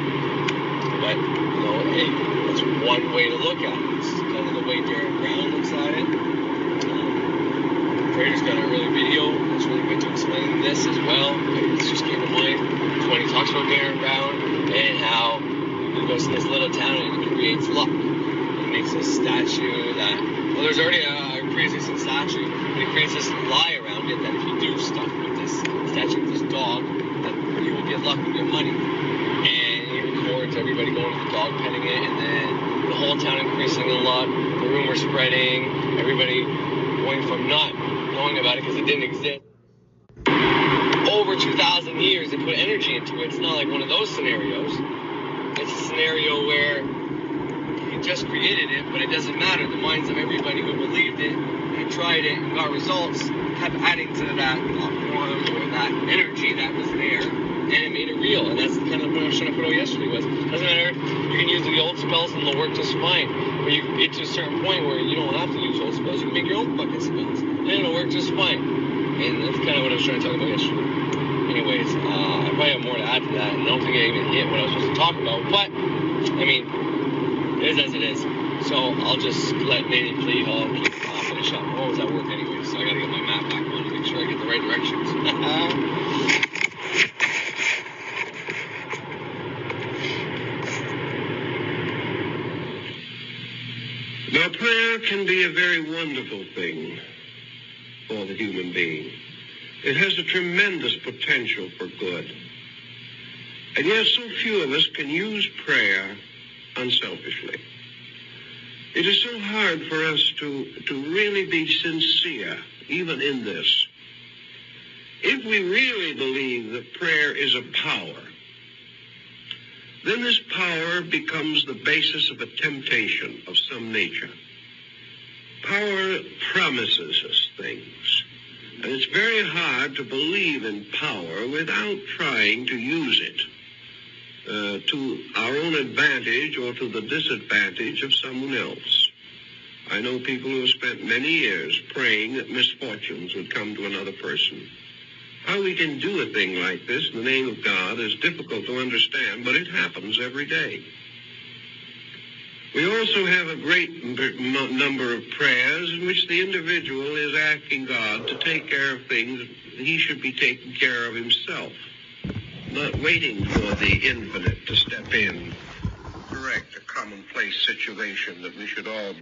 [SPEAKER 1] But, you know, hey, that's one way to look at it. It's kind of the way Darren Brown looks at it. Prater's got a really video that's really good to explain this as well. It's just came to mind. It's when he talks about Darren Brown and how he goes to this little town and he creates luck. He makes this statue that, well, there's already a pre-existing statue, but he creates this lie around it that if you do stuff with this statue, with this dog, that you will get luck and get money. And he records everybody going to the dog petting it, and then the whole town increasing a lot, the rumor spreading, everybody going from not knowing about it because it didn't exist. Over 2,000 years, they put energy into it. It's not like one of those scenarios. It's a scenario where he just created it, but it doesn't matter. The minds of everybody who believed it and tried it and got results kept adding to that quantum or that energy that was there, and it made it real. And that's kind of what I was trying to put out yesterday was, doesn't matter, you can use the old spells and they'll work just fine, but you get to a certain point where you don't have to use old spells. You can make your own fucking spells, and it'll work just fine. And that's kind of what I was trying to talk about yesterday. Anyways, I probably have more to add to that, and I don't think I even hit what I was supposed to talk about, but, I mean, it is as it is. So I'll just let Manny Plea Hall finish up. Oh, I was at work anyway, so I gotta get my map back on to make sure I get the right directions.
[SPEAKER 3] Now, prayer can be a very wonderful thing for the human being. It has a tremendous potential for good. And yet so few of us can use prayer unselfishly. It is so hard for us to really be sincere, even in this. If we really believe that prayer is a power, then this power becomes the basis of a temptation of some nature. Power promises us things, and it's very hard to believe in power without trying to use it to our own advantage or to the disadvantage of someone else. I know people who have spent many years praying that misfortunes would come to another person. How we can do a thing like this in the name of God is difficult to understand, but it happens every day. We also have a great number of prayers in which the individual is asking God to take care of things he should be taking care of himself, not waiting for the infinite to step in, correct a commonplace situation that we should all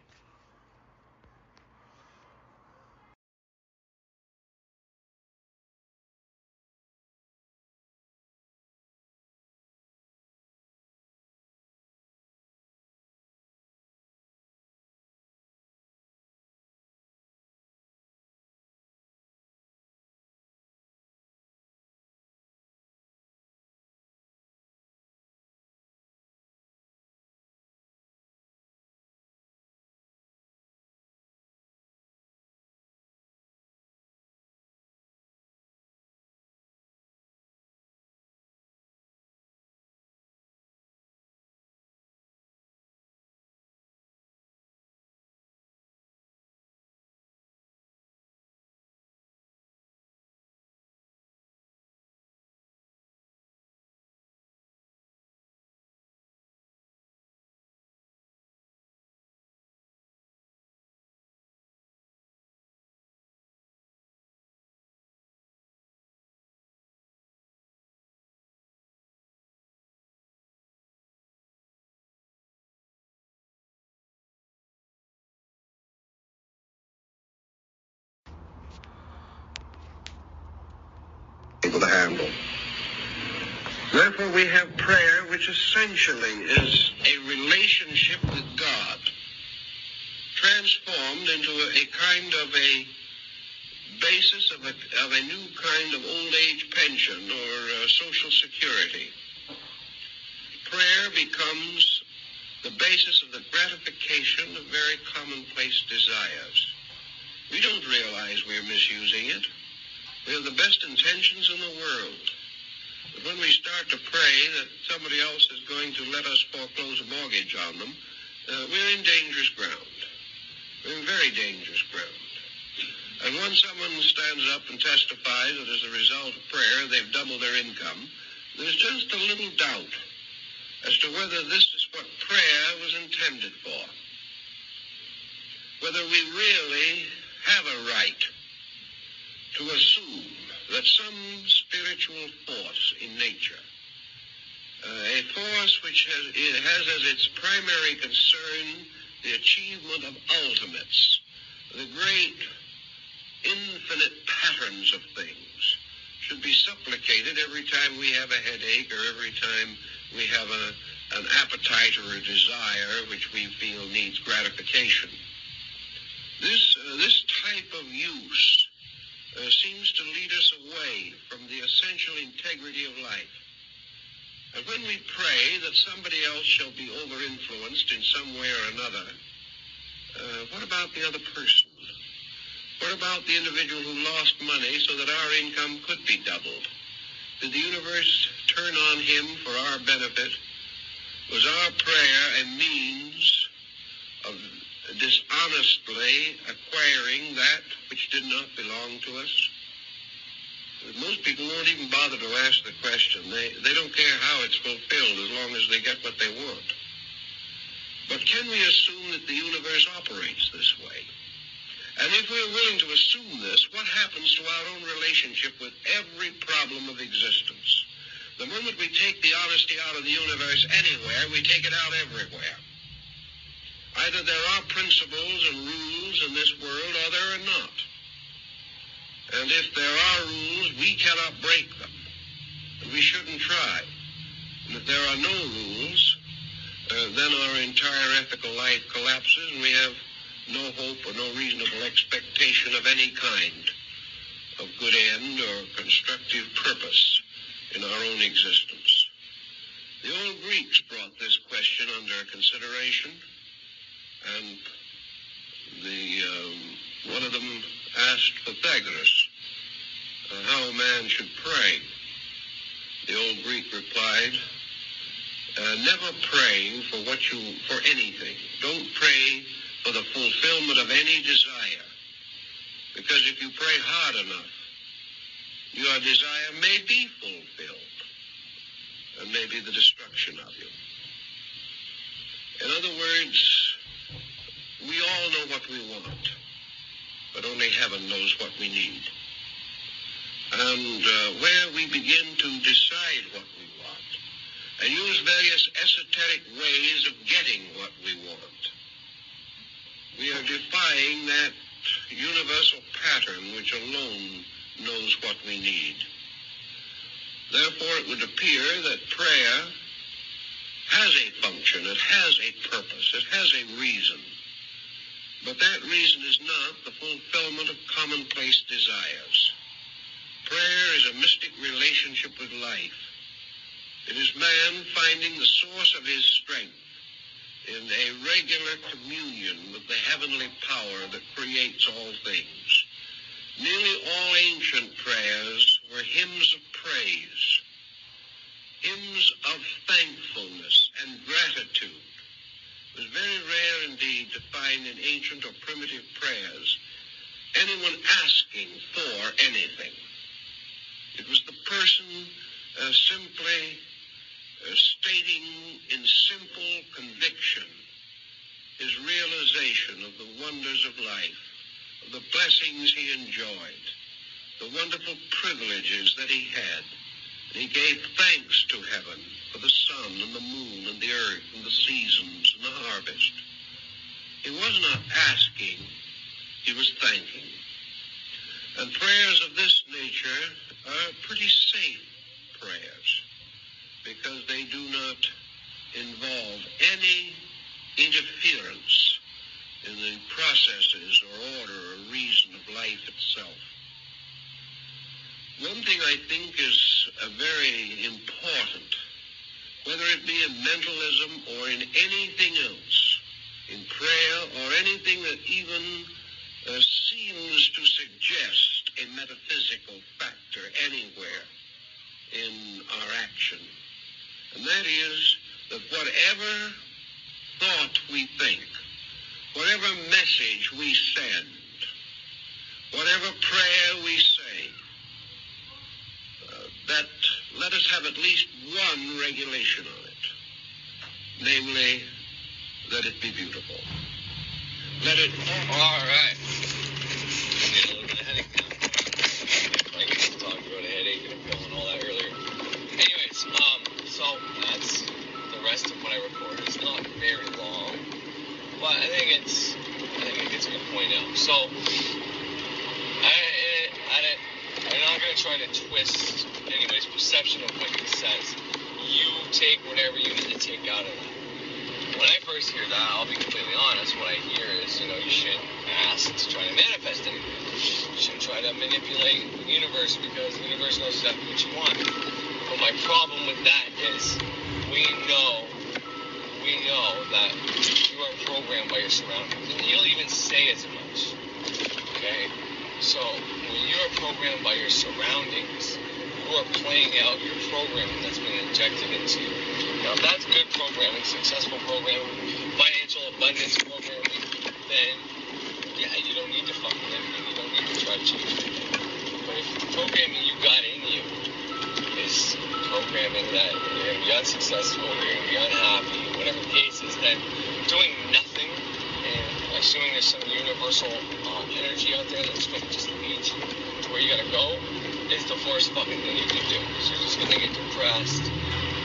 [SPEAKER 3] people to handle. Therefore, we have prayer, which essentially is a relationship with God, transformed into a kind of a basis of a new kind of old age pension or social security. Prayer becomes the basis of the gratification of very commonplace desires. We don't realize we're misusing it. We have the best intentions in the world. But when we start to pray that somebody else is going to let us foreclose a mortgage on them, we're in dangerous ground. We're in very dangerous ground. And when someone stands up and testifies that as a result of prayer they've doubled their income, there's just a little doubt as to whether this is what prayer was intended for. Whether we really have a right to assume that some spiritual force in nature, a force which has as its primary concern the achievement of ultimates, the great infinite patterns of things, should be supplicated every time we have a headache or every time we have an appetite or a desire which we feel needs gratification. This type of use seems to lead us away from the essential integrity of life. And when we pray that somebody else shall be over-influenced in some way or another, what about the other person? What about the individual who lost money so that our income could be doubled? Did the universe turn on him for our benefit? Was our prayer a means of dishonestly acquiring that which did not belong to us? Most people won't even bother to ask the question. They don't care how it's fulfilled as long as they get what they want. But can we assume that the universe operates this way? And if we're willing to assume this, what happens to our own relationship with every problem of existence? The moment we take the honesty out of the universe anywhere, we take it out everywhere. Either there are principles and rules in this world or there are not. And if there are rules, we cannot break them. And we shouldn't try. And if there are no rules, then our entire ethical life collapses and we have no hope or no reasonable expectation of any kind of good end or constructive purpose in our own existence. The old Greeks brought this question under consideration, and one of them asked Pythagoras how a man should pray. The old Greek replied, never praying for anything. Don't pray for the fulfillment of any desire. Because if you pray hard enough, your desire may be fulfilled and may be the destruction of you. In other words, we all know what we want, but only heaven knows what we need. And where we begin to decide what we want and use various esoteric ways of getting what we want, we are defying that universal pattern which alone knows what we need. Therefore, it would appear that prayer has a function, it has a purpose, it has a reason. But that reason is not the fulfillment of commonplace desires. Prayer is a mystic relationship with life. It is man finding the source of his strength in a regular communion with the heavenly power that creates all things. Nearly all ancient prayers were hymns of praise, hymns of thankfulness and gratitude. It was very rare indeed to find in ancient or primitive prayers anyone asking for anything. It was the person simply stating in simple conviction his realization of the wonders of life, of the blessings he enjoyed, the wonderful privileges that he had. And he gave thanks to heaven for the sun and the moon and the earth and the seasons and the harvest. He was not asking, he was thanking. And prayers of this nature nature are pretty safe prayers because they do not involve any interference in the processes or order or reason of life itself. One thing I think is very important, whether it be in mentalism or in anything else, in prayer or anything that even seems to suggest a metaphysical factor anywhere in our action. And that is that whatever thought we think, whatever message we send, whatever prayer we say, that let us have at least one regulation on it, namely, let it be beautiful. Let it...
[SPEAKER 1] All right. I need a little bit of headache now. I was talking about a headache and a pill and all that earlier. Anyways, so that's the rest of what I recorded. It's not very long, but I think it gets a good point out. So, I'm not going to try to twist anybody's perception of what he says. You take whatever you need to take out of that. When I first hear that, I'll be completely honest, what I hear is, you shouldn't ask to try to manifest anything. You shouldn't try to manipulate the universe because the universe knows exactly what you want. But my problem with that is we know that you are programmed by your surroundings. And you don't even say as much. Okay? So, when you're programmed by your surroundings, you are playing out your programming that's been injected into you. Now, if that's good programming, successful programming, financial abundance programming, then, yeah, you don't need to fuck with anything. You don't need to try to change anything. But if the programming you got in you is programming that you're going to be unsuccessful, you're going to be unhappy, whatever the case is, then doing nothing and assuming there's some universal energy out there that's going to just lead you to where you got to go is the worst fucking thing you can do. So you're just going to get depressed,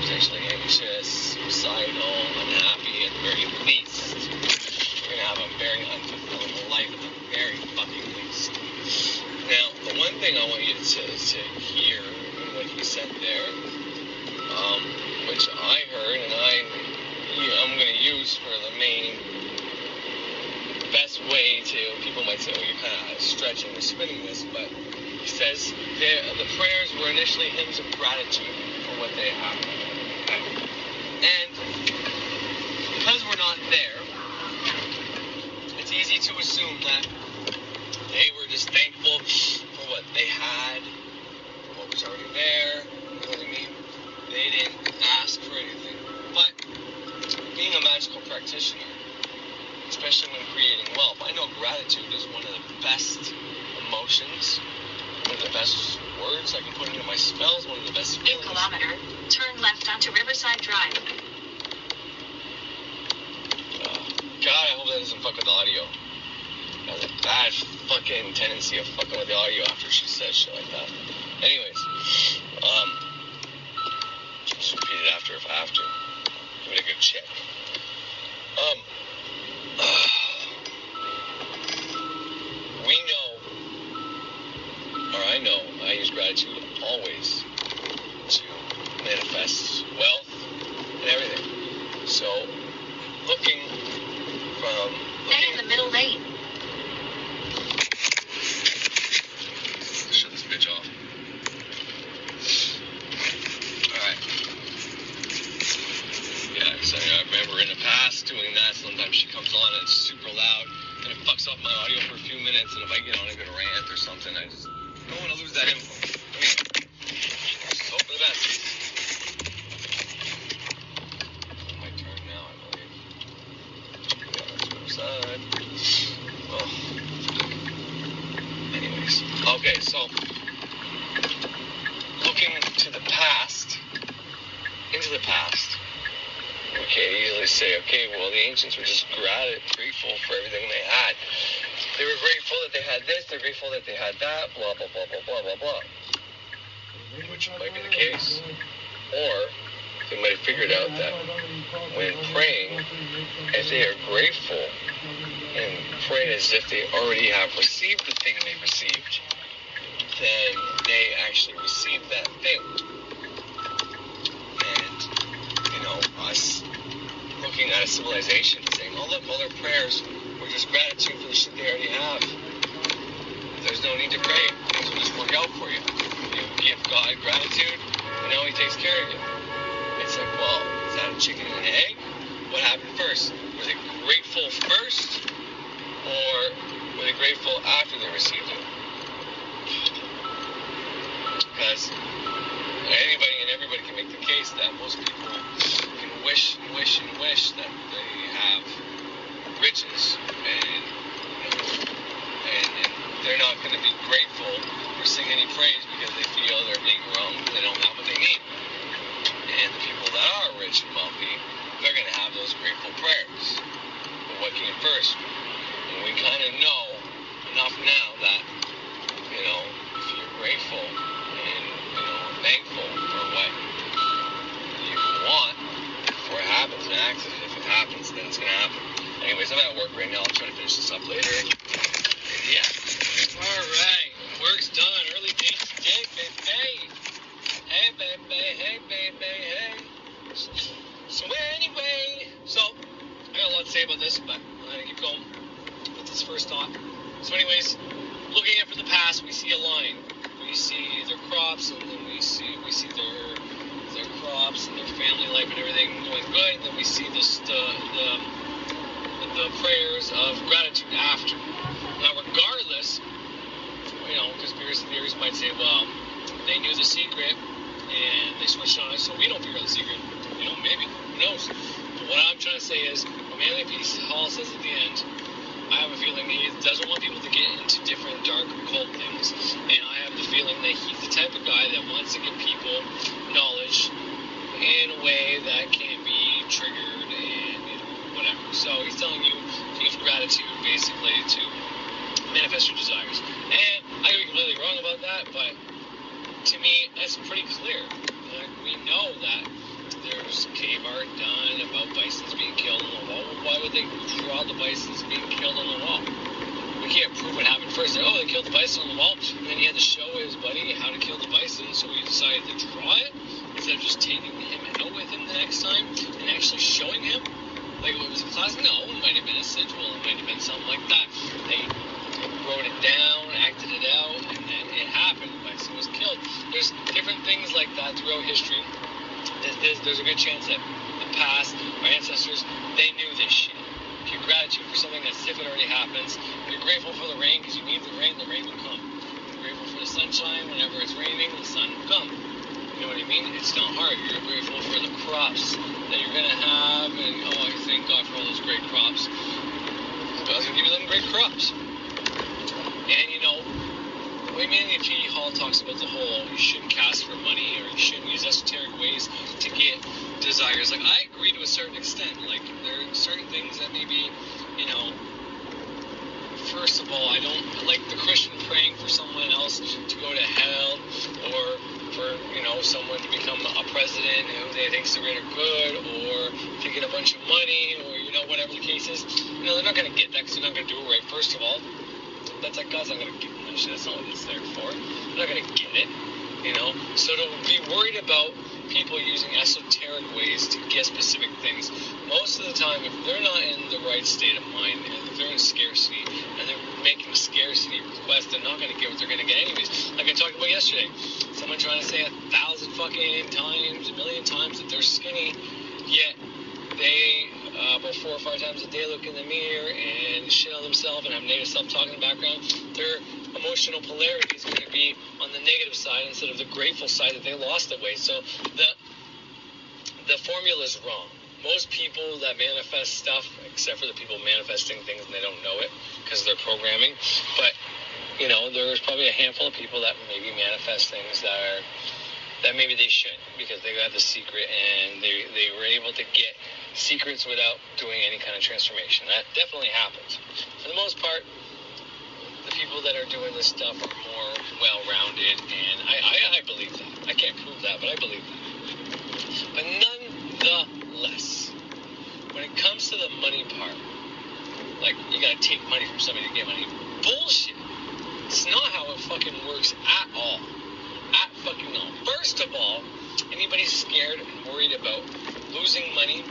[SPEAKER 1] potentially anxious, suicidal, unhappy at the very least. You're going to have a very unfulfilling life at the very fucking least. Now, the one thing I want you to hear in what he said there, which I heard and I'm going to use for the main best way to, people might say, well, you're kind of stretching or spinning this, but he says the prayers were initially hymns of gratitude for what they have. And because we're not there, it's easy to assume that they were just thankful for what they had, for what was already there, you know what I mean? They didn't ask for anything. But being a magical practitioner, especially when creating wealth, I know gratitude is one of the best emotions, one of the best words I can put into my spells, one of the best feelings.
[SPEAKER 4] 8 kilometer, turn left onto Riverside Drive.
[SPEAKER 1] God, I hope that doesn't fuck with the audio. That has a bad fucking tendency of fucking with the audio after she says shit like that. Anyways, just repeat it after if I have to. Give it a good check. We know, or I know, I use gratitude always to manifest wealth and everything. So,
[SPEAKER 4] Stay in the middle lane.
[SPEAKER 1] Shut this bitch off. Alright. Yeah, because I remember in the past doing that. Sometimes she comes on and it's super loud, and it fucks up my audio for a few minutes, and if I get on a good rant or something, I just don't want to lose that info. I mean, just hope for the best. My turn now, I believe. Side. Oh. Anyways. Okay, so looking to the past, into the past, we can't easily say, okay, well, the ancients were just grateful for everything they had. They were grateful that they had this, they're grateful that they had that, blah, blah, blah, blah, blah, blah, blah. Which might be the case. Or they might have figured out that when praying, if they are grateful and praying as if they already have received the thing they received, then they actually receive that thing. And, us looking at a civilization and saying, oh, look, all their prayers were just gratitude for the shit they already have. There's no need to pray. Things will just work out for you. You give God gratitude, and now He takes care of you. It's like, well, is that a chicken and an egg? What happened first? Were they grateful first, or were they grateful after they received it? Because anybody and everybody can make the case that most people can wish and wish and wish that they have riches, and they're not going to be grateful or sing any praise because they feel they're being wrong, they don't have what they need. And the people that are rich and wealthy, they're going to have those grateful prayers. But what came first? And we kind of know enough now that, if you're grateful and, thankful for what you want before it happens, and acts, if it happens, then it's going to happen. Anyways, I'm at work right now. I'll try to finish this up later. Yeah. All right. Work's done. Early day today, baby. Hey, baby. Hey, baby. Hey. So anyway, I got a lot to say about this, but I'm going to keep going with this first thought. So anyways, looking at for the past, we see a line. We see their crops, and then we see their crops and their family life and everything going good. And then we see the prayers of gratitude after. Now, regardless, conspiracy theories might say, well, they knew the secret and they switched on us, so we don't figure out the secret. Maybe. Who knows? But what I'm trying to say is, what Manly Peace Hall says at the end, I have a feeling he doesn't want people to get into different dark occult things, and I have the feeling that he's the type of guy that wants to give people knowledge in a way that can be triggered and, whatever. So he's telling you to use gratitude, basically, to manifest your desires. And I could be completely wrong about that, but to me, that's pretty clear. We know that there's cave art done about bisons being killed on the wall. Well, why would they draw the bisons being killed on the wall? We can't prove what happened first. They killed the bison on the wall, and then he had to show his buddy how to kill the bison, so he decided to draw it instead of just taking him out with him the next time and actually showing him. Like, it was a class? No, it might have been a sigil. It might have been something like that. They wrote it down, acted it out, and then it happened. The bison was killed. There's different things like that throughout history. There's a good chance that the past, our ancestors, they knew this shit. If you're gratitude for something that's if it already happens, if you're grateful for the rain because you need the rain will come. If you're grateful for the sunshine, whenever it's raining, the sun will come. You know what I mean? It's not hard. You're grateful for the crops that you're going to have, and I thank God for all those great crops. God's going to give you them great crops. And, the way Manly P. Hall talks about the whole, you shouldn't cast for money, or you shouldn't use esoteric ways to get desires. Like, I agree to a certain extent. Like, there are certain things that maybe, first of all, I don't like the Christian praying for someone else to go to hell, or for, someone to become a president who they think is the greater good, or to get a bunch of money, or, whatever the case is. They're not going to get that because they're not going to do it right, first of all. That's like, God's not going to give them that shit. That's not what it's there for. They're not going to get it, So to be worried about people using esoteric ways to get specific things, most of the time, if they're not in the right state of mind, and if they're in scarcity, and they're making scarcity requests, they're not going to get what they're going to get anyways. Like I talked about yesterday, someone trying to say 1,000 fucking times, 1,000,000 times that they're skinny, yet they about 4 or 5 times a day look in the mirror and shit on themselves and have negative self-talk in the background. Their emotional polarity is going to be on the negative side instead of the grateful side that they lost the weight. So the formula is wrong. Most people that manifest stuff, except for the people manifesting things and they don't know it because of their programming, but there's probably a handful of people that maybe manifest things that maybe they shouldn't, because they got the secret and they were able to get secrets without doing any kind of transformation. That definitely happens. For the most part, the people that are doing this stuff are more well-rounded, and I believe that. I can't prove that, but I believe that. But nonetheless, when it comes to the money part, like, you gotta take money from somebody to get money. Bullshit. It's not how it fucking works at first of all, anybody's scared and worried about losing money,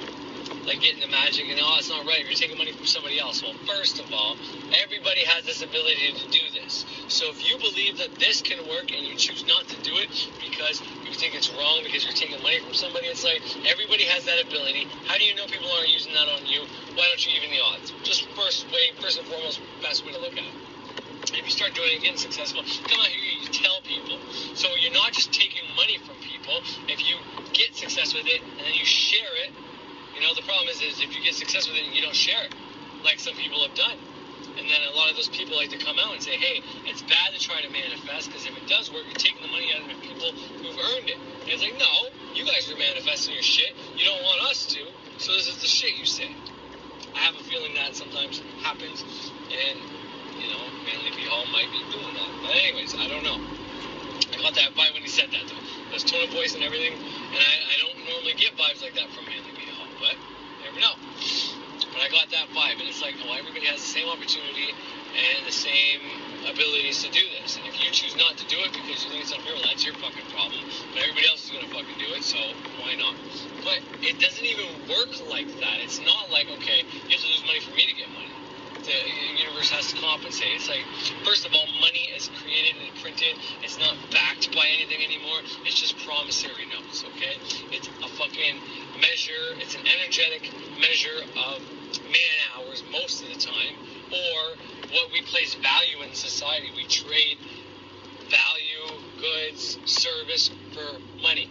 [SPEAKER 1] like getting the Magick, and it's not right, you're taking money from somebody else. Well, first of all, everybody has this ability to do this. So if you believe that this can work and you choose not to do it because you think it's wrong because you're taking money from somebody, it's like everybody has that ability. How do you know people aren't using that on you? Why don't you even the odds? Just first and foremost, best way to look at it. If you start doing it, getting successful, come out here, you tell people. So you're not just taking money from people. If you get success with it and then you share it, the problem is if you get success with it and you don't share it, like some people have done. And then a lot of those people like to come out and say, hey, it's bad to try to manifest because if it does work, you're taking the money out of the people who've earned it. And it's like, no, you guys are manifesting your shit. You don't want us to, so this is the shit you say. I have a feeling that sometimes happens, and, Manly P. Hall might be doing that. But anyways, I don't know. I got that vibe when he said that, though. That's tone of voice and everything, and I don't normally get vibes like that from Manly P. Hall, but you never know. But I got that vibe, and it's like, everybody has the same opportunity and the same abilities to do this. And if you choose not to do it because you think it's unfair, well, that's your fucking problem. But everybody else is going to fucking do it, so why not? But it doesn't even work like that. It's not like, okay, you have to lose money for me to get money. The universe has to compensate. It's like, first of all, money is created and printed. It's not backed by anything anymore. It's just promissory notes, okay? It's a fucking measure. It's an energetic measure of man hours most of the time, or what we place value in society. We trade value, goods, service for money.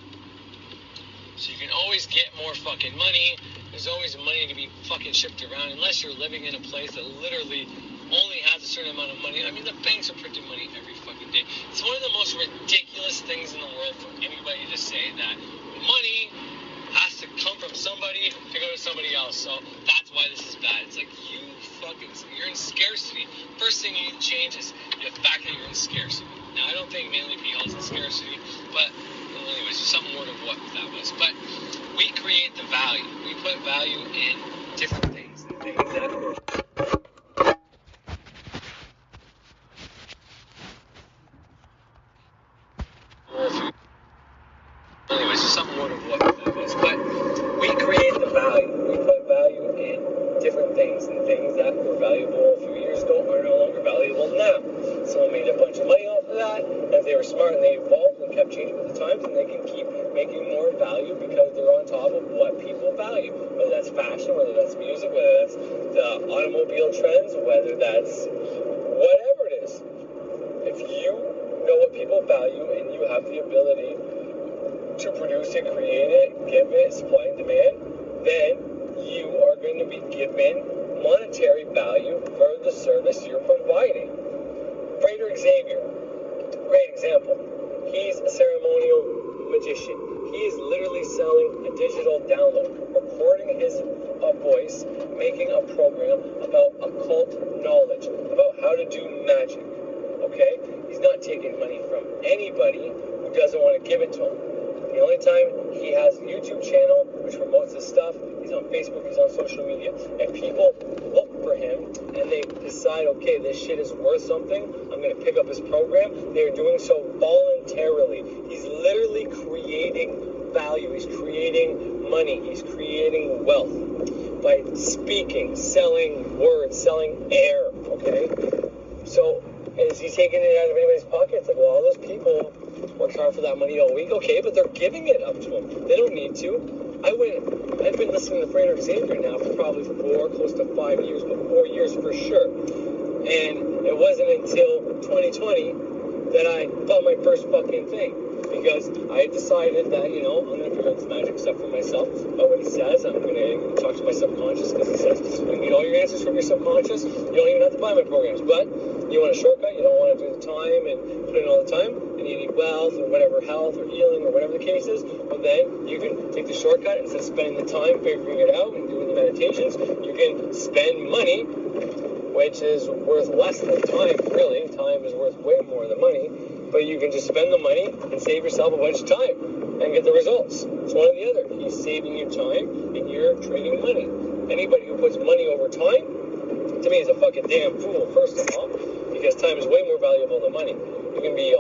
[SPEAKER 1] So you can always get more fucking money. There's always money to be fucking shipped around unless you're living in a place that literally only has a certain amount of money. I mean, the banks are printing money every fucking day. It's one of the most ridiculous things in the world for anybody to say that money has to come from somebody to go to somebody else. So that's why this is bad. It's like, you're in scarcity. First thing you need to change is the fact that you're in scarcity. Now, I don't think Manly P. Hall's in scarcity, but anyways, there's something more to what that was. But we create the value. We put value in different things. Things that anyways, there's something more to what that was. But we create the value. We put value in different things, and things that were valuable a few years ago are no longer valuable now. Someone made a bunch of money off of that, and if they were smart and they evolved and kept changing with the times, and they can keep making more value because they're on top of what people value. Whether that's fashion, whether that's music, whether that's the automobile trends, whether that's whatever it is. If you know what people value and you have the ability to produce it, create it, give it, supply and demand, then you are going to be given monetary value for the service you're providing. Frater Xavier, great example. He's a ceremonial magician. He is literally selling a digital download, recording his voice, making a program about occult knowledge, about how to do magic. Okay? He's not taking money from anybody who doesn't want to give it to him. The only time he has a YouTube channel which promotes his stuff, he's on Facebook, he's on social media, and people look for him and they decide, okay, this shit is worth something, I'm going to pick up his program. They're doing so voluntarily. He's literally creating value. He's creating money. He's creating wealth by speaking, selling words, selling air, okay? So is he taking it out of anybody's pocket? It's like, well, all those people worked hard for that money all week. Okay, but they're giving it up to him. They don't need to. I've been listening to Frater Xavier now for probably close to 5 years, but 4 years for sure. And it wasn't until 2020 that I bought my first fucking thing. Because I decided that, I'm going to figure out this magic stuff for myself, about what he says. I'm going to talk to my subconscious, because he says, when you get all your answers from your subconscious, you don't even have to buy my programs. But you want a shortcut, you don't want to do the time and put in all the time, and you need wealth or whatever, health or healing or whatever the case is, well then you can take the shortcut. Instead of spending the time figuring it out and doing the meditations, you can spend money, which is worth less than time, really. Time is worth way more than money. But you can just spend the money and save yourself a bunch of time and get the results. It's one or the other. He's saving you time and you're trading money. Anybody who puts money over time, to me, is a fucking damn fool, first of all, because time is way more valuable than money. You can be,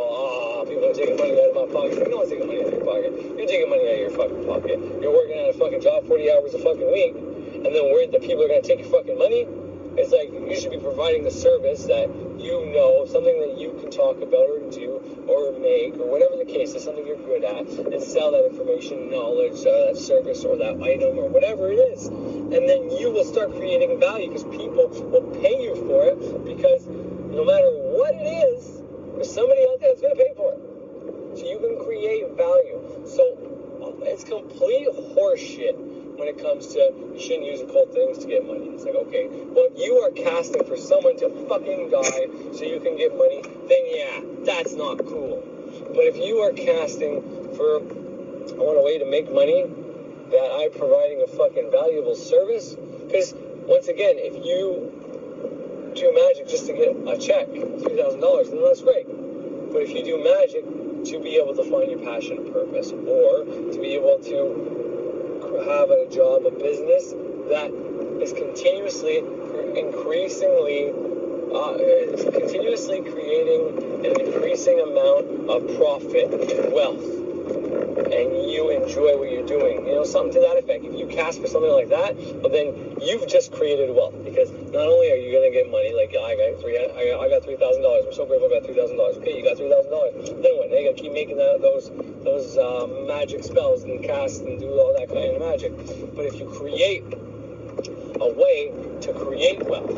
[SPEAKER 1] people are taking money out of my pocket. No one's taking money out of your pocket. You're taking money out of your fucking pocket. You're working at a fucking job 40 hours a fucking week, and then worried that people are going to take your fucking money. It's like, you should be providing the service that you know, something that you can talk about or do or make or whatever the case is, something you're good at, and sell that information, knowledge, that service or that item or whatever it is. And then you will start creating value because people will pay you for it, because no matter what it is, there's somebody out there that's going to pay for it. So you can create value. So it's complete horseshit when it comes to you shouldn't use occult things to get money. It's like, okay, well, if you are casting for someone to fucking die so you can get money, then yeah, that's not cool. But if you are casting for, I want a way to make money, that I'm providing a fucking valuable service, because once again, if you do magic just to get a check, $3,000, then that's great. But if you do magic to be able to find your passion and purpose, or to be able to have a job, a business that is continuously creating an increasing amount of profit and wealth, and you enjoy what you're doing, something to that effect. If you cast for something like that, well, then you've just created wealth, because not only are you going to get money, like I got $3,000. I'm so grateful I got $3,000. Okay, you got $3,000. Then what? Now you got to keep making those magic spells and cast and do all that kind of magic. But if you create a way to create wealth,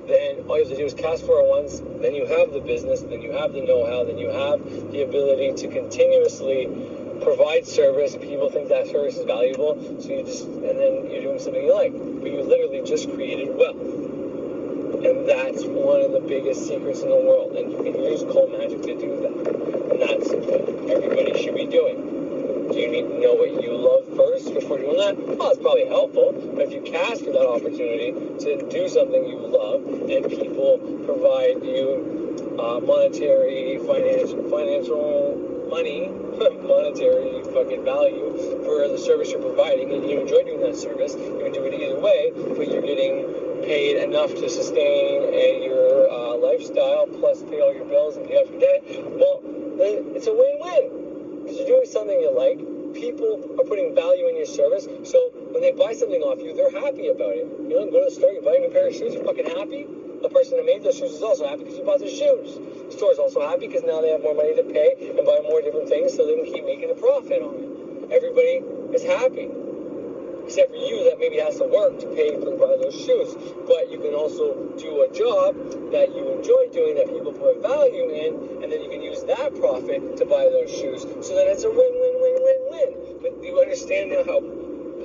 [SPEAKER 1] then all you have to do is cast for it once, then you have the business, then you have the know-how, then you have the ability to continuously provide service. People think that service is valuable, so and then you're doing something you like, but you literally just created wealth. And that's one of the biggest secrets in the world, and you can use cold magic to do that. And that's what everybody should be doing. Do you need to know what you love first before doing that? Well, it's probably helpful, but if you cast for that opportunity to do something you love, and people provide you monetary, financial money, monetary fucking value for the service you're providing, and you enjoy doing that service, you can do it either way, but you're getting paid enough to sustain your lifestyle, plus pay all your bills and pay off your debt, well, then it's a win-win. Because you're doing something you like, people are putting value in your service, so when they buy something off you, they're happy about it. Go to the store, you buy a new pair of shoes, you're fucking happy. The person that made those shoes is also happy because you bought their shoes. The store's also happy because now they have more money to pay and buy more different things, so they can keep making a profit on it. Everybody is happy. Except for you that maybe has to work to pay for buy those shoes. But you can also do a job that you enjoy doing, that people put value in, and then you can use that profit to buy those shoes. So then it's a win-win-win-win-win. But do you understand now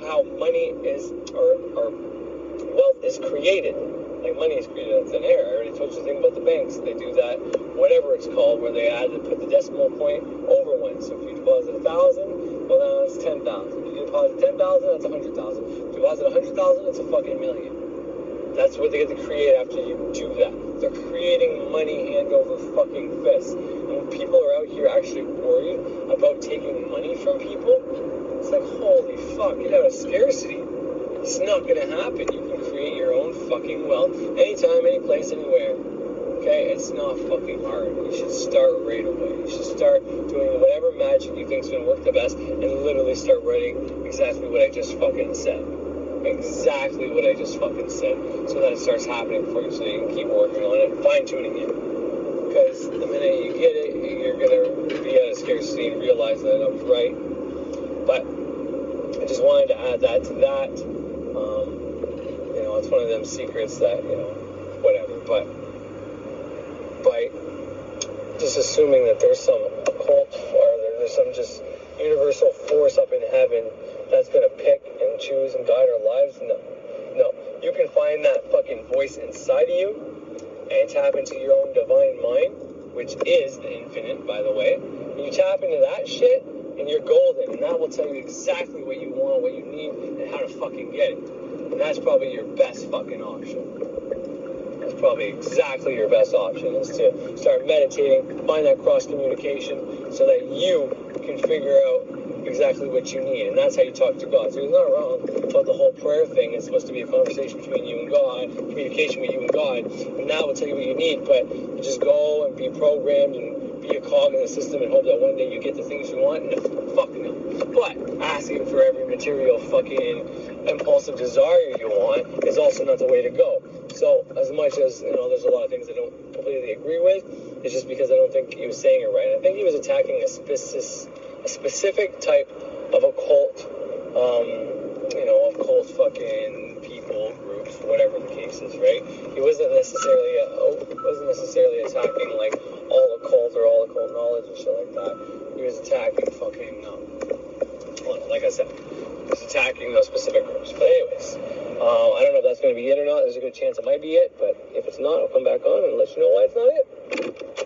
[SPEAKER 1] how money is, or wealth is created? Like money is created out of thin air. I already told you the thing about the banks. They do that, whatever it's called, where they put the decimal point over one. So if you deposit 1,000, well, now it's 10,000. If you deposit 10,000, that's 100,000. If you deposit 100,000, it's a fucking million. That's what they get to create after you do that. They're creating money hand over fucking fist. And when people are out here actually worried about taking money from people, it's like, holy fuck, get out of scarcity. It's not gonna happen. You can create your own fucking wealth anytime, any place, anywhere. Okay? It's not fucking hard. You should start right away. You should start doing whatever magic you think is gonna work the best, and literally start writing exactly what I just fucking said. Exactly what I just fucking said, so that it starts happening for you, so you can keep working on it, fine-tuning it. Because the minute you get it, you're gonna be out of scarcity and realize that I was right. But I just wanted to add that to that. It's one of them secrets that, whatever. But by just assuming that there's some occult, or there's some just universal force up in heaven that's going to pick and choose and guide our lives, no. You can find that fucking voice inside of you and tap into your own divine mind, which is the infinite, by the way. And you tap into that shit, and you're golden, and that will tell you exactly what you want, what you need, and how to fucking get it. And that's probably your best fucking option. That's probably exactly your best option, is to start meditating, find that cross communication, so that you can figure out exactly what you need. And that's how you talk to God. So he's not wrong about the whole prayer thing. It's supposed to be a conversation between you and God, communication with you and God, and that will tell you what you need. But you just go and be programmed and be a cog in the system and hope that one day you get the things you want? No, fuck no. But asking for every material fucking impulsive desire you want is also not the way to go. So, as much as, there's a lot of things I don't completely agree with, it's just because I don't think he was saying it right. I think he was attacking a specific type of occult, occult fucking people, groups, whatever the case is, right? He wasn't necessarily attacking, like, all occult or all occult knowledge and shit like that. He was attacking fucking, like I said, he was attacking those specific groups. But anyways, I don't know if that's going to be it or not. There's a good chance it might be it, but if it's not, I'll come back on and let you know why it's not it.